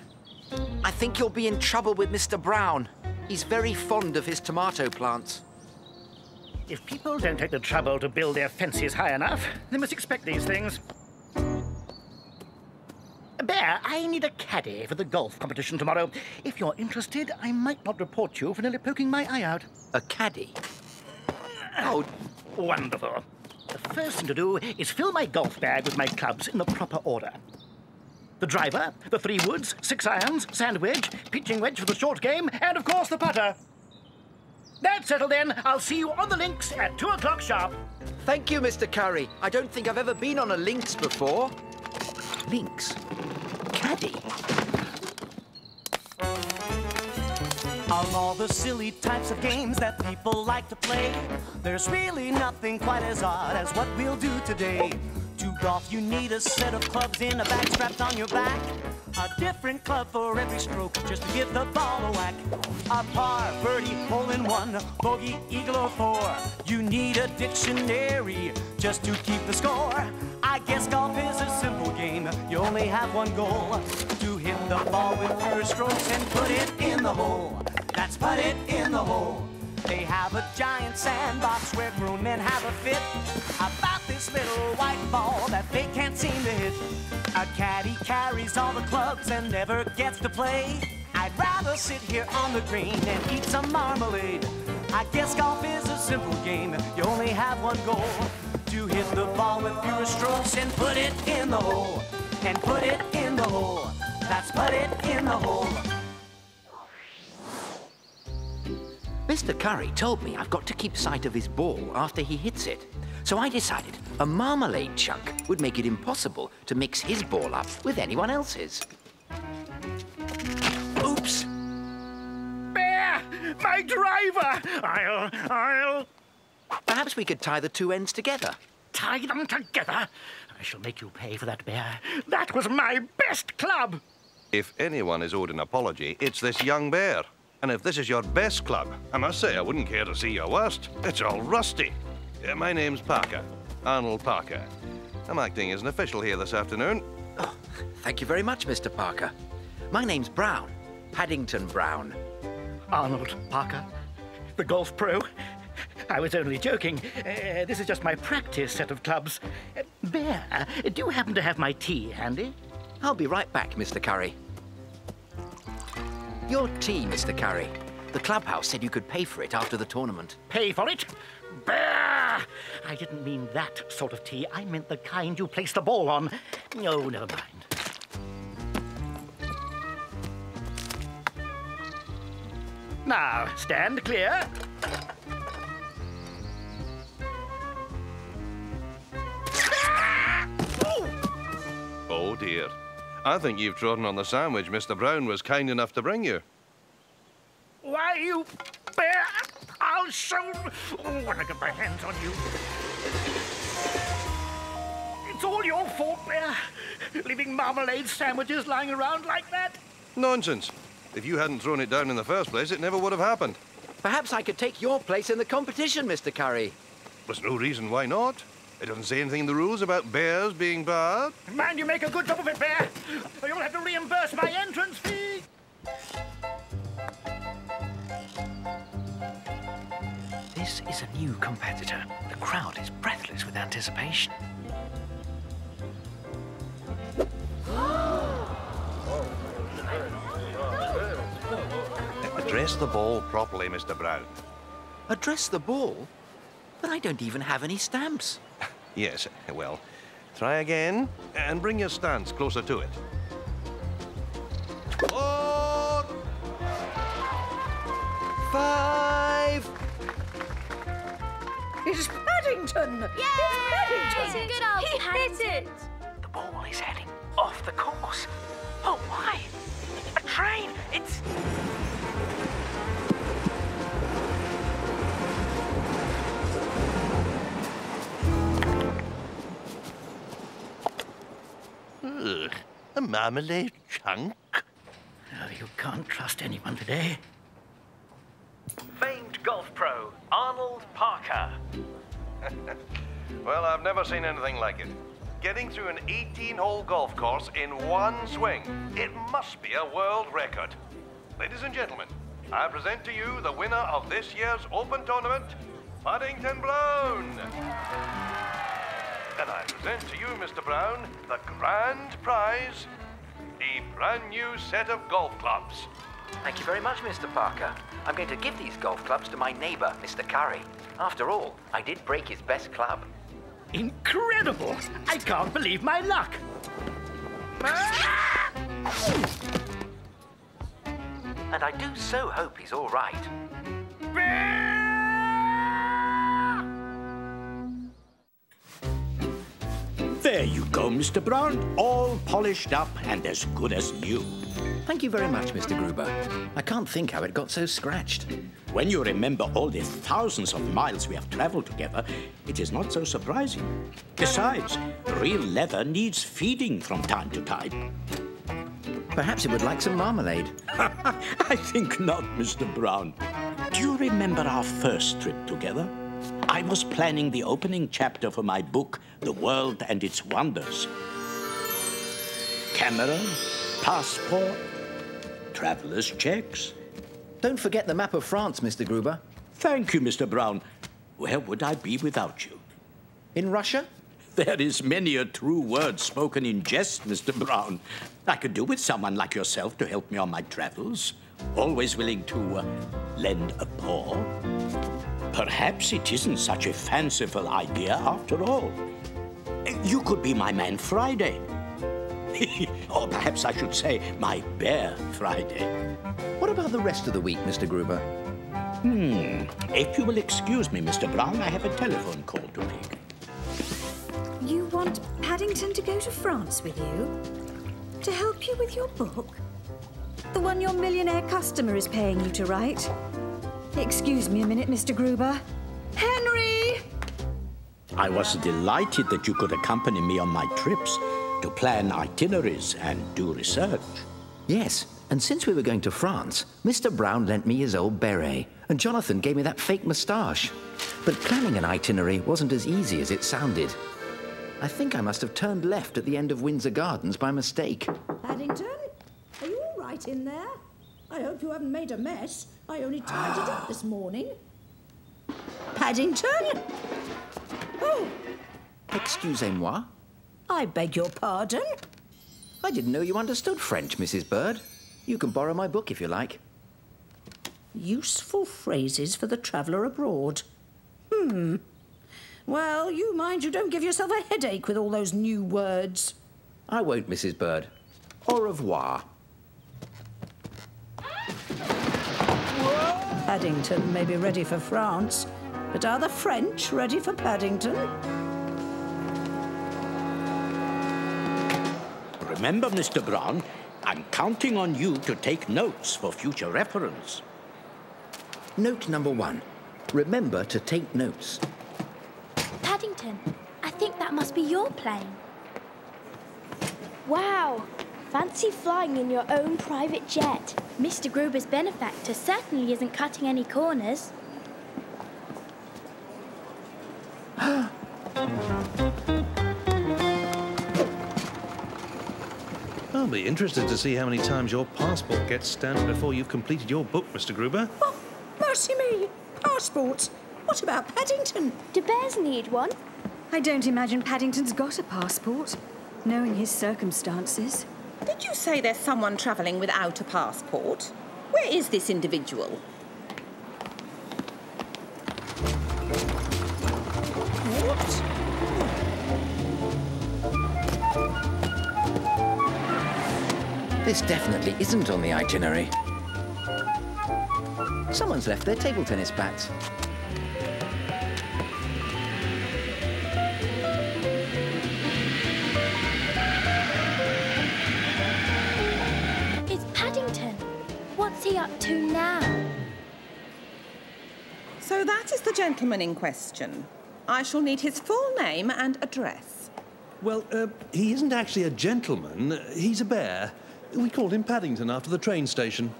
I think you'll be in trouble with Mr. Brown. He's very fond of his tomato plants. If people don't take the trouble to build their fences high enough, they must expect these things. Bear, I need a caddy for the golf competition tomorrow. If you're interested, I might not report you for nearly poking my eye out. A caddy? Oh, wonderful. The first thing to do is fill my golf bag with my clubs in the proper order. The driver, the 3 woods, 6 irons, sand wedge, pitching wedge for the short game, and of course the putter. That's settled then. I'll see you on the links at 2 o'clock sharp. Thank you, Mr. Curry. I don't think I've ever been on a links before. Links? Caddy? Of all the silly types of games that people like to play, there's really nothing quite as odd as what we'll do today. To golf, you need a set of clubs in a bag strapped on your back. A different club for every stroke, just to give the ball a whack. A par, birdie, hole-in-one, bogey, eagle, or 4. You need a dictionary just to keep the score. I guess golf is a simple game. You only have one goal: to hit the ball with your strokes and put it in the hole. That's put it in the hole. They have a giant sandbox where grown men have a fit about this little white ball that they can't seem to hit. A caddy carries all the clubs and never gets to play. I'd rather sit here on the green and eat some marmalade. I guess golf is a simple game. You only have one goal: to hit the ball with fewer strokes and put it in the hole. And put it in the hole. That's put it in the hole. Mr. Curry told me I've got to keep sight of his ball after he hits it. So I decided a marmalade chunk would make it impossible to mix his ball up with anyone else's. Oops! Bear! My driver! I'll... Perhaps we could tie the 2 ends together. Tie them together? I shall make you pay for that, Bear. That was my best club! If anyone is owed an apology, it's this young bear. And if this is your best club, I must say I wouldn't care to see your worst. It's all rusty. My name's Parker. Arnold Parker. I'm acting as an official here this afternoon. Oh, thank you very much, Mr. Parker. My name's Brown. Paddington Brown. Arnold Parker, the golf pro. I was only joking. This is just my practice set of clubs. Bear, do you happen to have my tea handy? I'll be right back, Mr. Curry. Your tea, Mr. Curry. The clubhouse said you could pay for it after the tournament. Pay for it? Bear! I didn't mean that sort of tea. I meant the kind you place the ball on. Oh, never mind. Now, stand clear. Oh, dear. I think you've trodden on the sandwich Mr. Brown was kind enough to bring you. Why, you bear! I'll show... Oh, when I get my hands on you. It's all your fault, Bear. Leaving marmalade sandwiches lying around like that. Nonsense. If you hadn't thrown it down in the first place, it never would have happened. Perhaps I could take your place in the competition, Mr. Curry. There's no reason why not. It doesn't say anything in the rules about bears being barred. Mind you make a good job of it, Bear, or you'll have to reimburse my entrance fee. This is a new competitor. The crowd is breathless with anticipation. Address the ball properly, Mr. Brown. Address the ball? But I don't even have any stamps. Yes, well, try again and bring your stance closer to it. 4, 5. It's Paddington! Yay! It's Paddington! Good old He Paddington. hit it! The ball is heading off the course. Oh, why? A train! It's... Ugh, a marmalade chunk. Oh, you can't trust anyone today. Famed golf pro, Arnold Parker. Well, I've never seen anything like it. Getting through an 18-hole golf course in one swing. It must be a world record. Ladies and gentlemen, I present to you the winner of this year's Open Tournament, Paddington Brown. And I present to you, Mr. Brown, the grand prize, a brand new set of golf clubs. Thank you very much, Mr. Parker. I'm going to give these golf clubs to my neighbour, Mr. Curry. After all, I did break his best club. Incredible! I can't believe my luck. And I do so hope he's all right. There you go, Mr. Brown. All polished up and as good as new. Thank you very much, Mr. Gruber. I can't think how it got so scratched. When you remember all the thousands of miles we have traveled together, it is not so surprising. Besides, real leather needs feeding from time to time. Perhaps it would like some marmalade. I think not, Mr. Brown. Do you remember our first trip together? I was planning the opening chapter for my book, The World and Its Wonders. Camera, passport, traveler's checks. Don't forget the map of France, Mr. Gruber. Thank you, Mr. Brown. Where would I be without you? In Russia? There is many a true word spoken in jest, Mr. Brown. I could do with someone like yourself to help me on my travels. Always willing to lend a paw. Perhaps it isn't such a fanciful idea after all. You could be my man Friday. Or perhaps I should say my bear Friday. What about the rest of the week, Mr. Gruber? If you will excuse me, Mr. Brown, I have a telephone call to make. You want Paddington to go to France with you? To help you with your book? The one your millionaire customer is paying you to write? Excuse me a minute, Mr. Gruber. Henry! I was delighted that you could accompany me on my trips to plan itineraries and do research. Yes, and since we were going to France, Mr. Brown lent me his old beret, and Jonathan gave me that fake moustache. But planning an itinerary wasn't as easy as it sounded. I think I must have turned left at the end of Windsor Gardens by mistake. Paddington, are you all right in there? I hope you haven't made a mess. I only tied it up this morning. Paddington? Oh, Excusez-moi. I beg your pardon? I didn't know you understood French, Mrs. Bird. You can borrow my book if you like. Useful phrases for the traveller abroad. Well, you mind you don't give yourself a headache with all those new words. I won't, Mrs. Bird. Au revoir. Paddington may be ready for France, but are the French ready for Paddington? Remember, Mr. Brown, I'm counting on you to take notes for future reference. Note number 1. Remember to take notes. Paddington, I think that must be your plane. Wow! Fancy flying in your own private jet. Mr. Gruber's benefactor certainly isn't cutting any corners. I'll be interested to see how many times your passport gets stamped before you've completed your book, Mr. Gruber. Oh, mercy me! Passports! What about Paddington? Do bears need one? I don't imagine Paddington's got a passport, knowing his circumstances. Did you say there's someone travelling without a passport? Where is this individual? What? This definitely isn't on the itinerary. Someone's left their table tennis bats. It's Paddington. What's he up to now? So that is the gentleman in question. I shall need his full name and address. Well, he isn't actually a gentleman. He's a bear. We called him Paddington after the train station.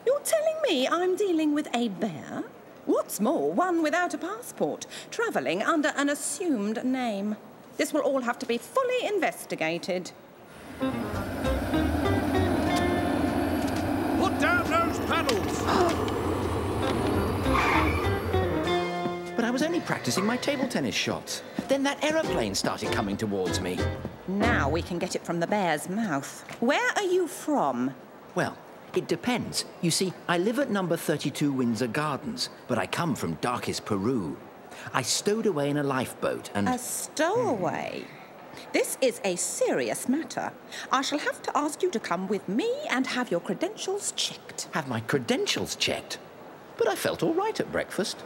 You're telling me I'm dealing with a bear? What's more, one without a passport, travelling under an assumed name. This will all have to be fully investigated. Put down those paddles! But I was only practicing my table tennis shots. Then that aeroplane started coming towards me. Now we can get it from the bear's mouth. Where are you from? Well, it depends. You see, I live at number 32 Windsor Gardens, but I come from darkest Peru. I stowed away in a lifeboat and... A stowaway? This is a serious matter. I shall have to ask you to come with me and have your credentials checked. Have my credentials checked? But I felt all right at breakfast.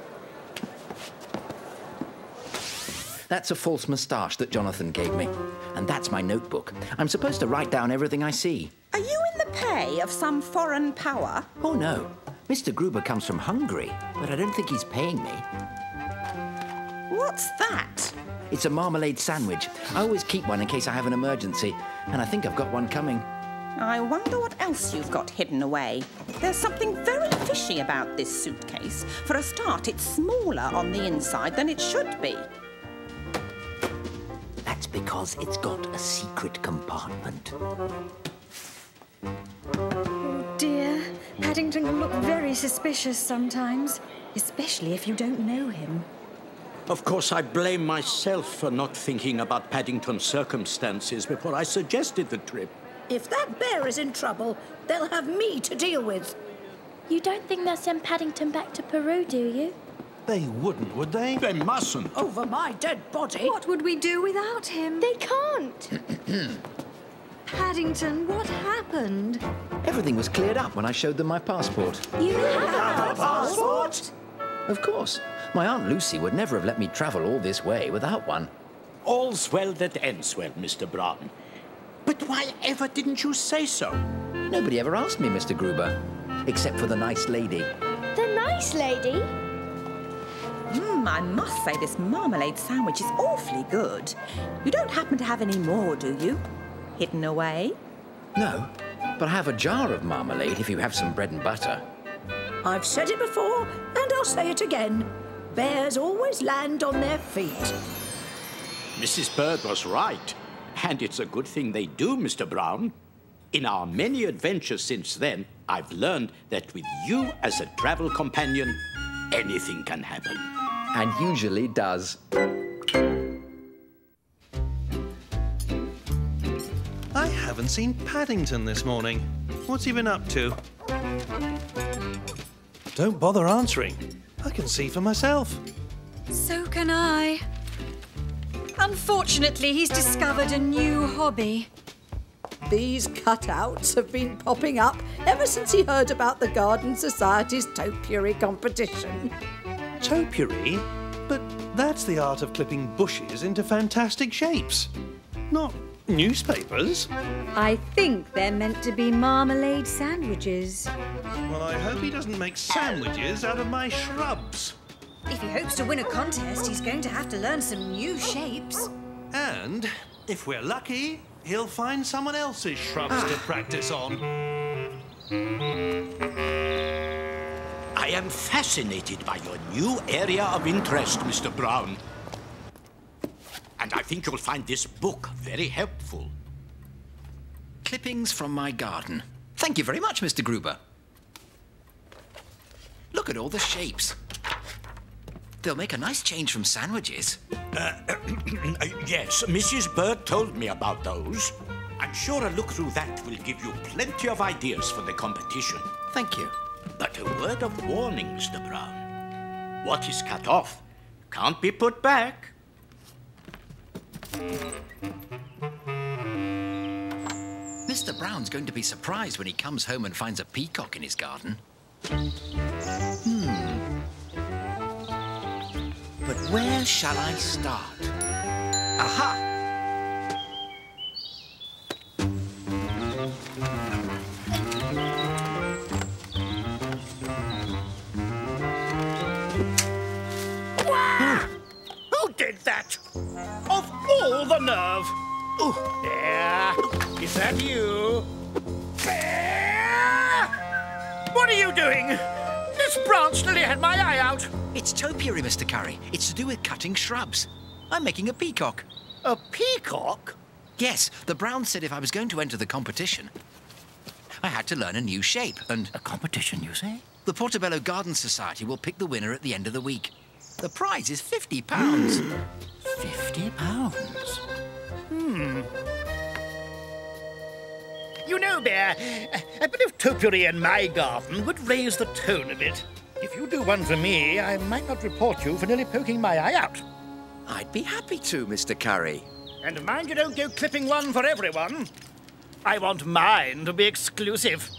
That's a false moustache that Jonathan gave me. And that's my notebook. I'm supposed to write down everything I see. Are you in the pay of some foreign power? Oh, no. Mr. Gruber comes from Hungary, but I don't think he's paying me. What's that? It's a marmalade sandwich. I always keep one in case I have an emergency, and I think I've got one coming. I wonder what else you've got hidden away. There's something very fishy about this suitcase. For a start, it's smaller on the inside than it should be. That's because it's got a secret compartment. Oh dear, Paddington can look very suspicious sometimes, especially if you don't know him. Of course, I blame myself for not thinking about Paddington's circumstances before I suggested the trip. If that bear is in trouble, they'll have me to deal with. You don't think they'll send Paddington back to Peru, do you? They wouldn't, would they? They mustn't. Over my dead body. What would we do without him? They can't. Paddington, what happened? Everything was cleared up when I showed them my passport. You have a passport? Of course. My Aunt Lucy would never have let me travel all this way without one. All's well that ends well, Mr. Brown. But why ever didn't you say so? Nobody ever asked me, Mr. Gruber. Except for the nice lady. The nice lady? I must say this marmalade sandwich is awfully good. You don't happen to have any more, do you? Hidden away? No, but I have a jar of marmalade if you have some bread and butter. I've said it before, and I'll say it again. Bears always land on their feet. Mrs. Bird was right. And it's a good thing they do, Mr. Brown. In our many adventures since then, I've learned that with you as a travel companion, anything can happen. And usually does. I haven't seen Paddington this morning. What's he been up to? Don't bother answering. I can see for myself. So can I. Unfortunately, he's discovered a new hobby. These cutouts have been popping up ever since he heard about the Garden Society's topiary competition. Topiary? But that's the art of clipping bushes into fantastic shapes. Not newspapers. I think they're meant to be marmalade sandwiches. Well, I hope he doesn't make sandwiches out of my shrubs. If he hopes to win a contest, he's going to have to learn some new shapes. And, if we're lucky, he'll find someone else's shrubs to practice on. I am fascinated by your new area of interest, Mr. Brown. And I think you'll find this book very helpful. Clippings from my garden. Thank you very much, Mr. Gruber. Look at all the shapes. They'll make a nice change from sandwiches. Yes, Mrs. Bird told me about those. I'm sure a look through that will give you plenty of ideas for the competition. Thank you. But a word of warning, Mr. Brown. What is cut off can't be put back. Mr. Brown's going to be surprised when he comes home and finds a peacock in his garden. But where shall I start? Aha! Who did that? Of all the nerve! Oh, there. Is that you? There! What are you doing? This branch nearly had my eye out. It's topiary, Mr. Curry. It's to do with cutting shrubs. I'm making a peacock. A peacock? Yes, the Browns said if I was going to enter the competition, I had to learn a new shape, and... A competition, you say? The Portobello Garden Society will pick the winner at the end of the week. The prize is £50. £50? You know, Bear, a bit of topiary in my garden would raise the tone a bit. If you do one for me, I might not report you for nearly poking my eye out. I'd be happy to, Mr. Curry. And mind you don't go clipping one for everyone. I want mine to be exclusive.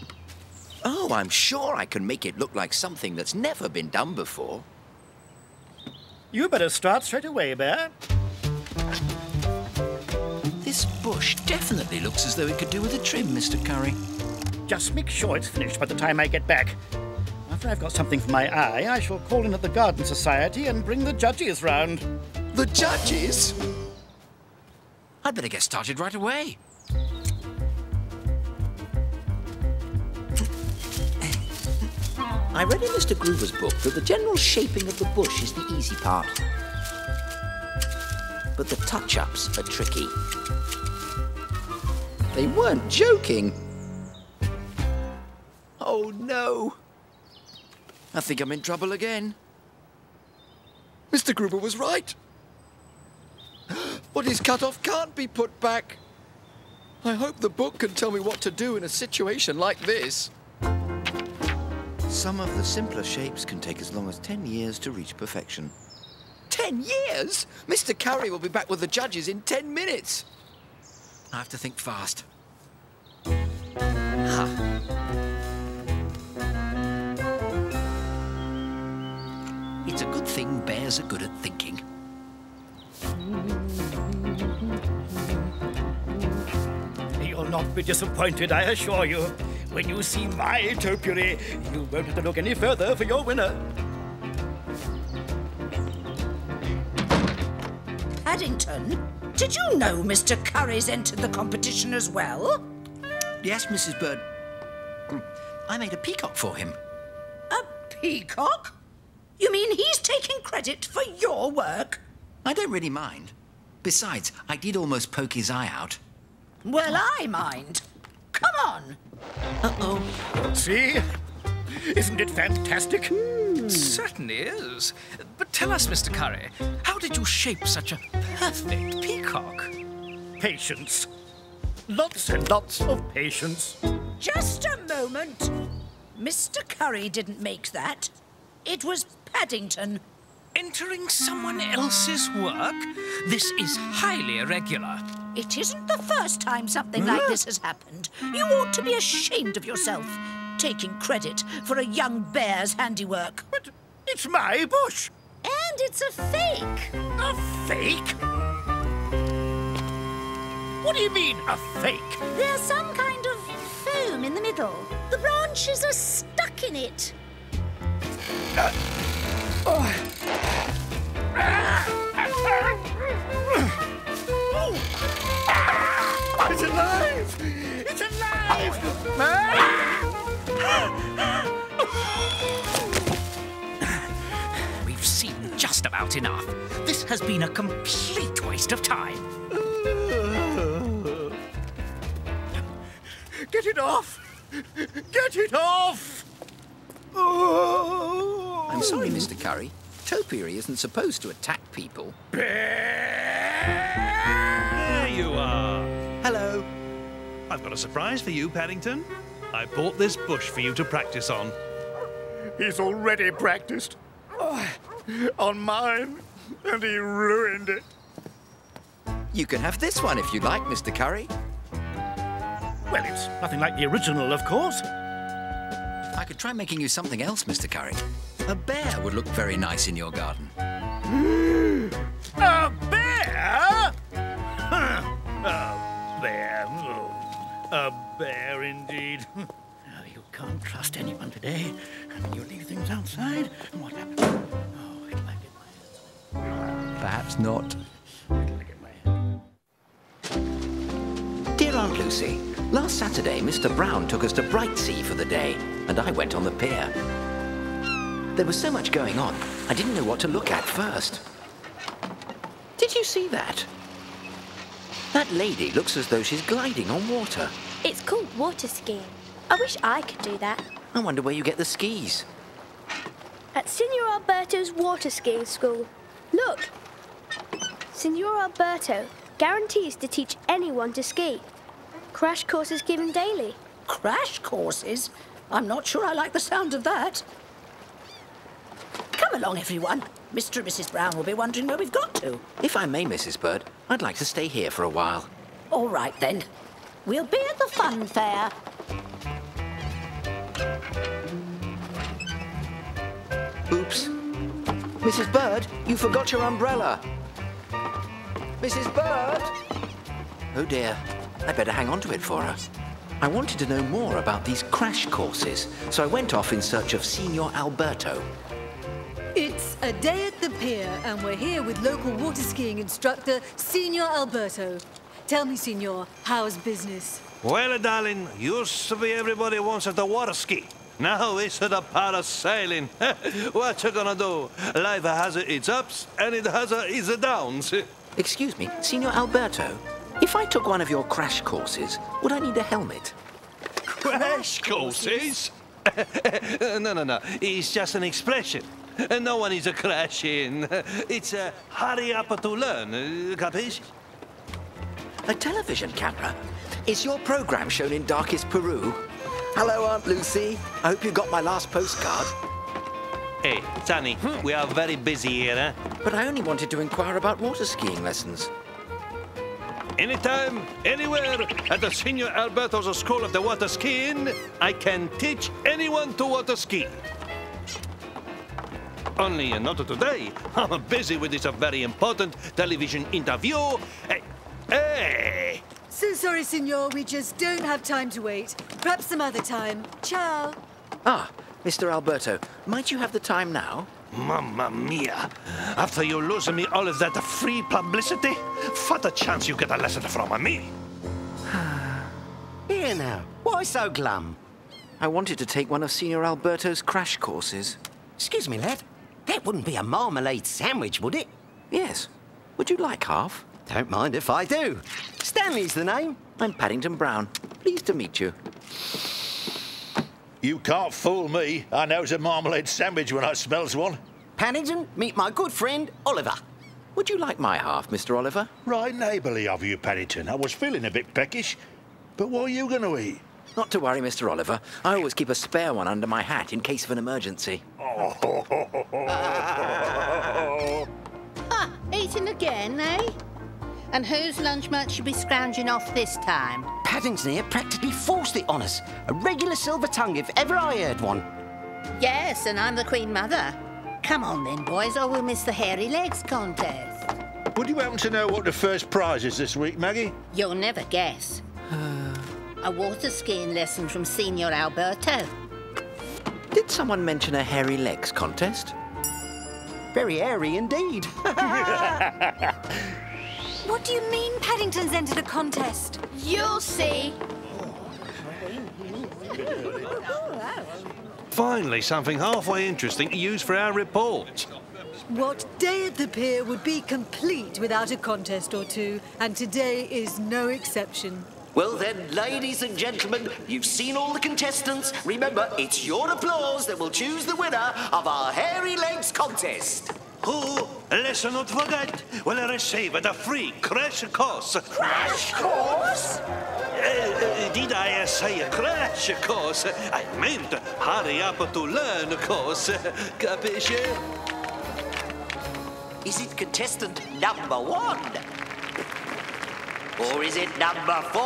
Oh, I'm sure I can make it look like something that's never been done before. You better start straight away, Bear. This bush definitely looks as though it could do with a trim, Mr. Curry. Just make sure it's finished by the time I get back. After I've got something for my eye, I shall call in at the Garden Society and bring the judges round. The judges? I'd better get started right away. I read in Mr. Gruber's book that the general shaping of the bush is the easy part. But the touch-ups are tricky. They weren't joking. Oh, no. I think I'm in trouble again. Mr. Gruber was right. What is cut off can't be put back. I hope the book can tell me what to do in a situation like this. Some of the simpler shapes can take as long as 10 years to reach perfection. 10 years? Mr. Curry will be back with the judges in 10 minutes. I have to think fast. It's a good thing bears are good at thinking. You'll not be disappointed, I assure you. When you see my topiary, you won't have to look any further for your winner. Paddington, did you know Mr. Curry's entered the competition as well? Yes, Mrs. Bird. I made a peacock for him. A peacock? You mean he's taking credit for your work? I don't really mind. Besides, I did almost poke his eye out. Well, I mind. Come on. Uh-oh. See? Isn't it fantastic? It certainly is. But tell us, Mr. Curry, how did you shape such a perfect peacock? Patience. Lots and lots of patience. Just a moment. Mr. Curry didn't make that. It was Paddington. Entering someone else's work? This is highly irregular. It isn't the first time something like this has happened. You ought to be ashamed of yourself, taking credit for a young bear's handiwork. But it's my bush. And it's a fake. A fake? What do you mean, a fake? There's some kind of foam in the middle. The branches are stuck in it. It's alive! It's alive! We've seen just about enough. This has been a complete waste of time. Get it off! Get it off! I'm sorry, Mr. Curry. Topiary isn't supposed to attack people. There you are. Hello. I've got a surprise for you, Paddington. I bought this bush for you to practice on. He's already practiced. On mine, and he ruined it. You can have this one if you like, Mr. Curry. Well, it's nothing like the original, of course. I could try making you something else, Mr. Curry. A bear would look very nice in your garden. A bear? A bear. A bear, indeed. You can't trust anyone today. You leave things outside, and what happens? Oh, it'll get my hands. Perhaps not. Dear Aunt Lucy, last Saturday, Mr. Brown took us to Brightsea for the day, and I went on the pier. There was so much going on, I didn't know what to look at first. Did you see that? That lady looks as though she's gliding on water. It's called water skiing. I wish I could do that. I wonder where you get the skis. At Signor Alberto's water skiing school. Look! Signor Alberto guarantees to teach anyone to ski. Crash courses given daily. Crash courses? I'm not sure I like the sound of that. Come along, everyone. Mr. and Mrs. Brown will be wondering where we've got to. If I may, Mrs. Bird, I'd like to stay here for a while. All right, then. We'll be at the fun fair. Oops. Mrs. Bird, you forgot your umbrella. Mrs. Bird! Oh dear, I better hang on to it for her. I wanted to know more about these crash courses, so I went off in search of Signor Alberto. It's a day at the pier, and we're here with local water skiing instructor, Signor Alberto. Tell me, Signor, how's business? Well, darling, used to be everybody wants to water ski. Now it's the parasailing. What you gonna do? Life has its ups, and it has its downs. Excuse me, Signor Alberto, if I took one of your crash courses, would I need a helmet? Crash courses? No. It's just an expression. No one is crashing. It's a hurry up to learn, capiche? A television camera? Is your program shown in darkest Peru? Hello, Aunt Lucy. I hope you got my last postcard. Hey, Sonny, we are very busy here, eh? But I only wanted to inquire about water skiing lessons. Anytime, anywhere, at the Signor Alberto's School of the Water Skiing, I can teach anyone to water ski. Only not today. I'm busy with this very important television interview. Hey! So sorry, Signor, we just don't have time to wait. Perhaps some other time. Ciao. Ah, Mr. Alberto, might you have the time now? Mamma mia! After you lose me all of that free publicity, what a chance you get a lesson from me! Here now, why so glum? I wanted to take one of Signor Alberto's crash courses. Excuse me, lad. That wouldn't be a marmalade sandwich, would it? Yes. Would you like half? Don't mind if I do. Stanley's the name. I'm Paddington Brown. Pleased to meet you. You can't fool me. I knows a marmalade sandwich when I smells one. Paddington, meet my good friend, Oliver. Would you like my half, Mr. Oliver? Right neighbourly of you, Paddington. I was feeling a bit peckish. But what are you going to eat? Not to worry, Mr. Oliver. I always keep a spare one under my hat in case of an emergency. Eating again, eh? And whose lunch month should be scrounging off this time? Paddington here practically forced it on us. A regular silver tongue if ever I heard one. Yes, and I'm the Queen Mother. Come on then, boys, or we'll miss the hairy legs contest. Would you happen to know what the first prize is this week, Maggie? You'll never guess. A water skiing lesson from Signor Alberto. Did someone mention a hairy legs contest? Very hairy indeed. What do you mean Paddington's entered a contest? You'll see. Finally, something halfway interesting to use for our report. What day at the pier would be complete without a contest or two, and today is no exception. Well then, ladies and gentlemen, you've seen all the contestants. Remember, it's your applause that will choose the winner of our Hairy Legs contest. Who, let's not forget, will receive the free crash course. Crash course? Did I say crash course? I meant hurry up to learn course. Capisce? Is it contestant number 1? Or is it number 4?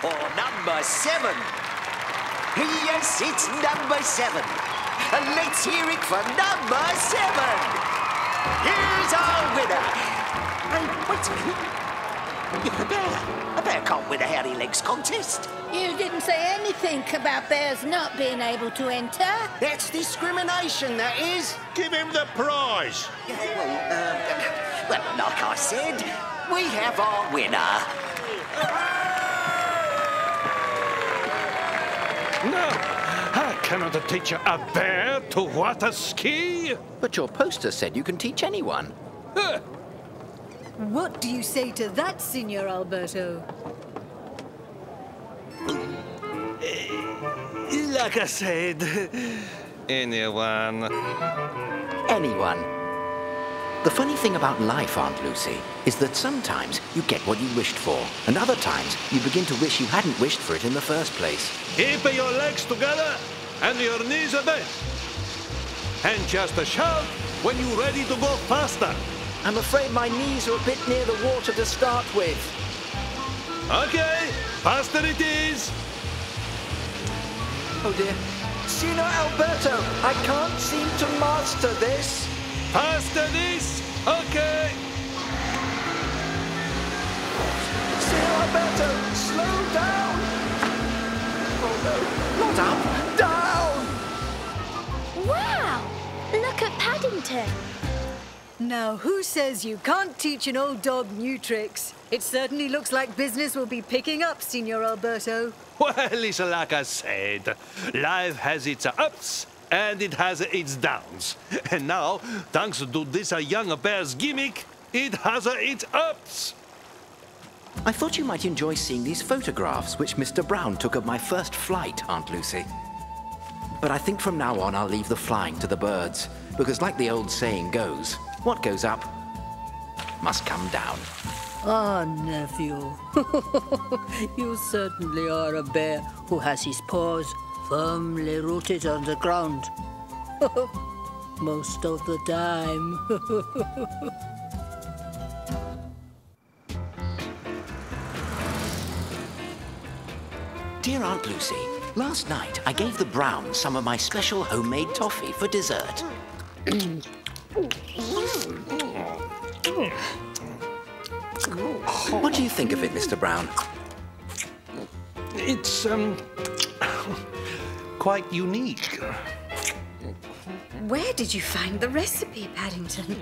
Or number 7? Yes, it's number 7. Let's hear it for number 7. Here's our winner. Wait a minute. A bear can't win a hairy legs contest. You didn't say anything about bears not being able to enter. That's discrimination, that is. Give him the prize. Well, like I said, we have our winner. No, I cannot teach a bear to water ski. But your poster said you can teach anyone. What do you say to that, Signor Alberto? Like I said, anyone. Anyone. The funny thing about life, Aunt Lucy, is that sometimes you get what you wished for, and other times you begin to wish you hadn't wished for it in the first place. Keep your legs together and your knees bent. And just shout when you're ready to go faster. I'm afraid my knees are a bit near the water to start with. Okay, faster it is. Oh dear. Signor Alberto, I can't seem to master this. Faster this. Okay. Signor Alberto, slow down. Oh no, not up, down. Wow! Look at Paddington. Now, who says you can't teach an old dog new tricks? It certainly looks like business will be picking up, Signor Alberto. Well, it's like I said, life has its ups and it has its downs. And now, thanks to this young bear's gimmick, it has its ups. I thought you might enjoy seeing these photographs which Mr. Brown took of my first flight, Aunt Lucy. But I think from now on I'll leave the flying to the birds, because like the old saying goes, what goes up must come down. Ah, nephew. You certainly are a bear who has his paws firmly rooted on the ground. Most of the time. Dear Aunt Lucy, last night I gave the Browns some of my special homemade toffee for dessert. What do you think of it, Mr. Brown? It's, quite unique. Where did you find the recipe, Paddington?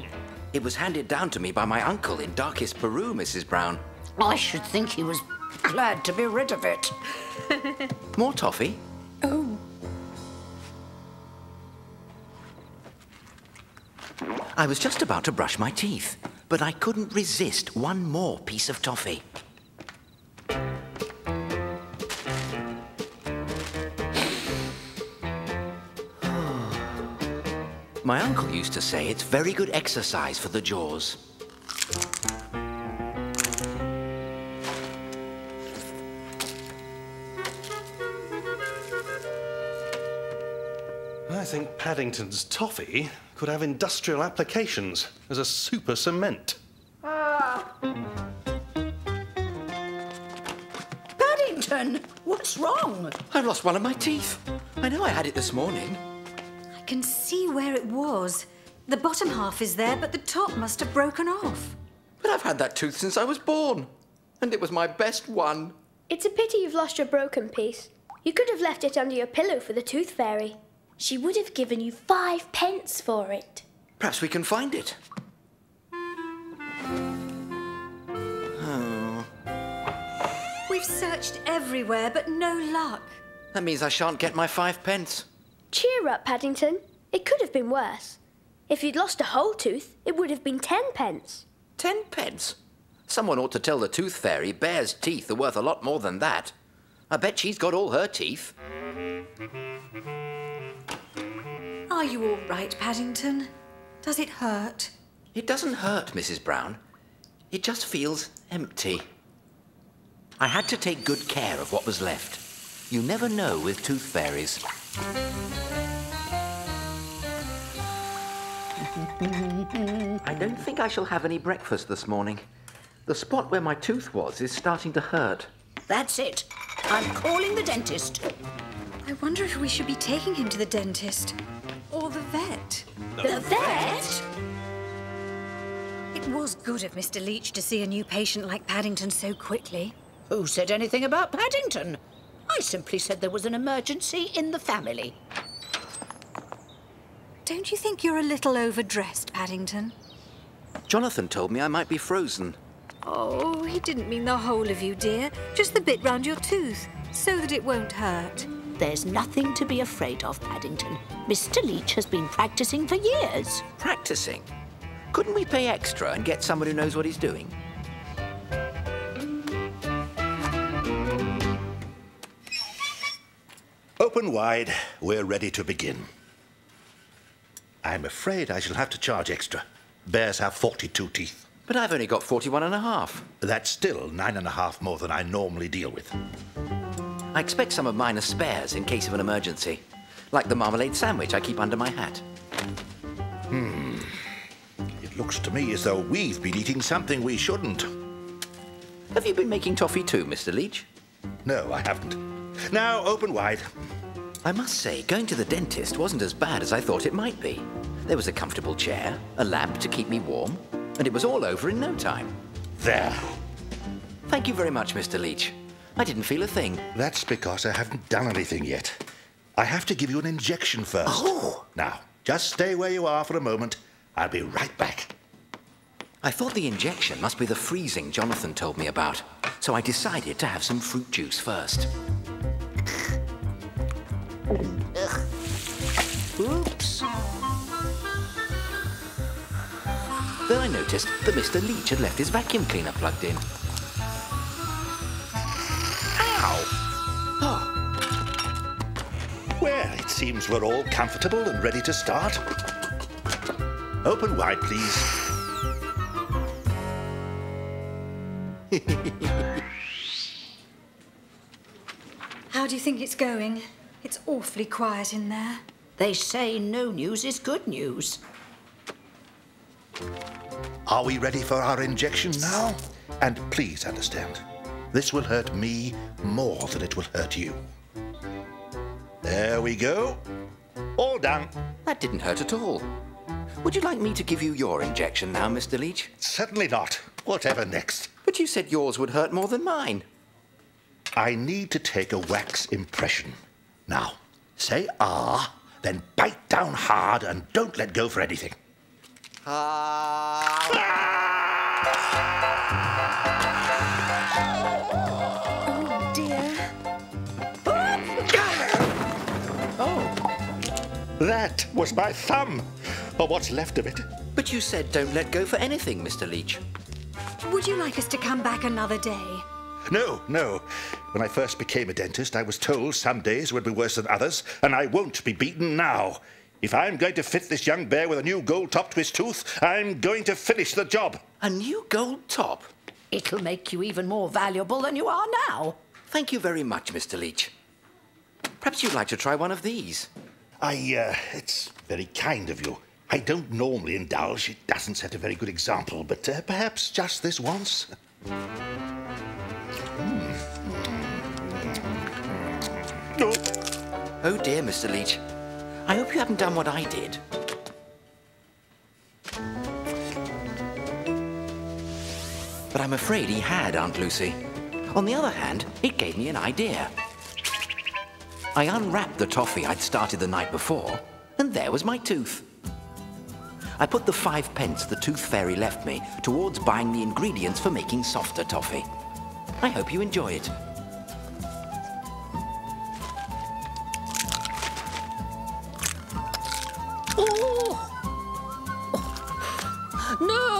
It was handed down to me by my uncle in darkest Peru, Mrs. Brown. I should think he was glad to be rid of it. More toffee? Oh. I was just about to brush my teeth but I couldn't resist one more piece of toffee. My uncle used to say it's very good exercise for the jaws. I think Paddington's toffee could have industrial applications as a super cement. Paddington, what's wrong? I lost one of my teeth. I know I had it this morning. I can see where it was. The bottom half is there, but the top must have broken off. But I've had that tooth since I was born. And it was my best one. It's a pity you've lost your broken piece. You could have left it under your pillow for the tooth fairy. She would have given you 5 pence for it. Perhaps we can find it. Oh. We've searched everywhere, but no luck. That means I shan't get my 5 pence. Cheer up, Paddington. It could have been worse. If you'd lost a whole tooth, it would have been 10 pence. 10 pence? Someone ought to tell the tooth fairy Bear's teeth are worth a lot more than that. I bet she's got all her teeth. Are you all right, Paddington? Does it hurt? It doesn't hurt, Mrs. Brown. It just feels empty. I had to take good care of what was left. You never know with tooth fairies. I don't think I shall have any breakfast this morning. The spot where my tooth was is starting to hurt. That's it. I'm calling the dentist. I wonder if we should be taking him to the dentist. Or the vet. The vet? It was good of Mr. Leach to see a new patient like Paddington so quickly. Who said anything about Paddington? I simply said there was an emergency in the family. Don't you think you're a little overdressed, Paddington? Jonathan told me I might be frozen. Oh, he didn't mean the whole of you, dear. Just the bit round your tooth, so that it won't hurt. There's nothing to be afraid of, Paddington. Mr. Leach has been practicing for years. Practicing? Couldn't we pay extra and get someone who knows what he's doing? Open wide. We're ready to begin. I'm afraid I shall have to charge extra. Bears have 42 teeth. But I've only got 41.5. That's still 9.5 more than I normally deal with. I expect some of mine are spares in case of an emergency. Like the marmalade sandwich I keep under my hat. It looks to me as though we've been eating something we shouldn't. Have you been making toffee too, Mr. Leach? No, I haven't. Now, open wide. I must say, going to the dentist wasn't as bad as I thought it might be. There was a comfortable chair, a lamp to keep me warm, and it was all over in no time. There. Thank you very much, Mr. Leach. I didn't feel a thing. That's because I haven't done anything yet. I have to give you an injection first. Oh! Now, just stay where you are for a moment. I'll be right back. I thought the injection must be the freezing Jonathan told me about, so I decided to have some fruit juice first. Oops. Then I noticed that Mr. Leach had left his vacuum cleaner plugged in. Ow! Oh. Well, it seems we're all comfortable and ready to start. Open wide, please. How do you think it's going? It's awfully quiet in there. They say no news is good news. Are we ready for our injection now? And please understand, this will hurt me more than it will hurt you. There we go. All done. That didn't hurt at all. Would you like me to give you your injection now, Mr. Leach? Certainly not. Whatever next. But you said yours would hurt more than mine. I need to take a wax impression. Now, say ah, then bite down hard and don't let go for anything. Oh, dear. Oh! That was my thumb. or what's left of it. But you said don't let go for anything, Mr. Leach. Would you like us to come back another day? No, no. When I first became a dentist, I was told some days would be worse than others, and I won't be beaten now. If I'm going to fit this young bear with a new gold top to his tooth, I'm going to finish the job. A new gold top? It'll make you even more valuable than you are now. Thank you very much, Mr. Leach. Perhaps you'd like to try one of these. It's very kind of you. I don't normally indulge. It doesn't set a very good example, but perhaps just this once. Oh dear, Mr. Leach. I hope you haven't done what I did. But I'm afraid he had, Aunt Lucy. On the other hand, it gave me an idea. I unwrapped the toffee I'd started the night before, and there was my tooth. I put the 5 pence the tooth fairy left me towards buying the ingredients for making softer toffee. I hope you enjoy it. No!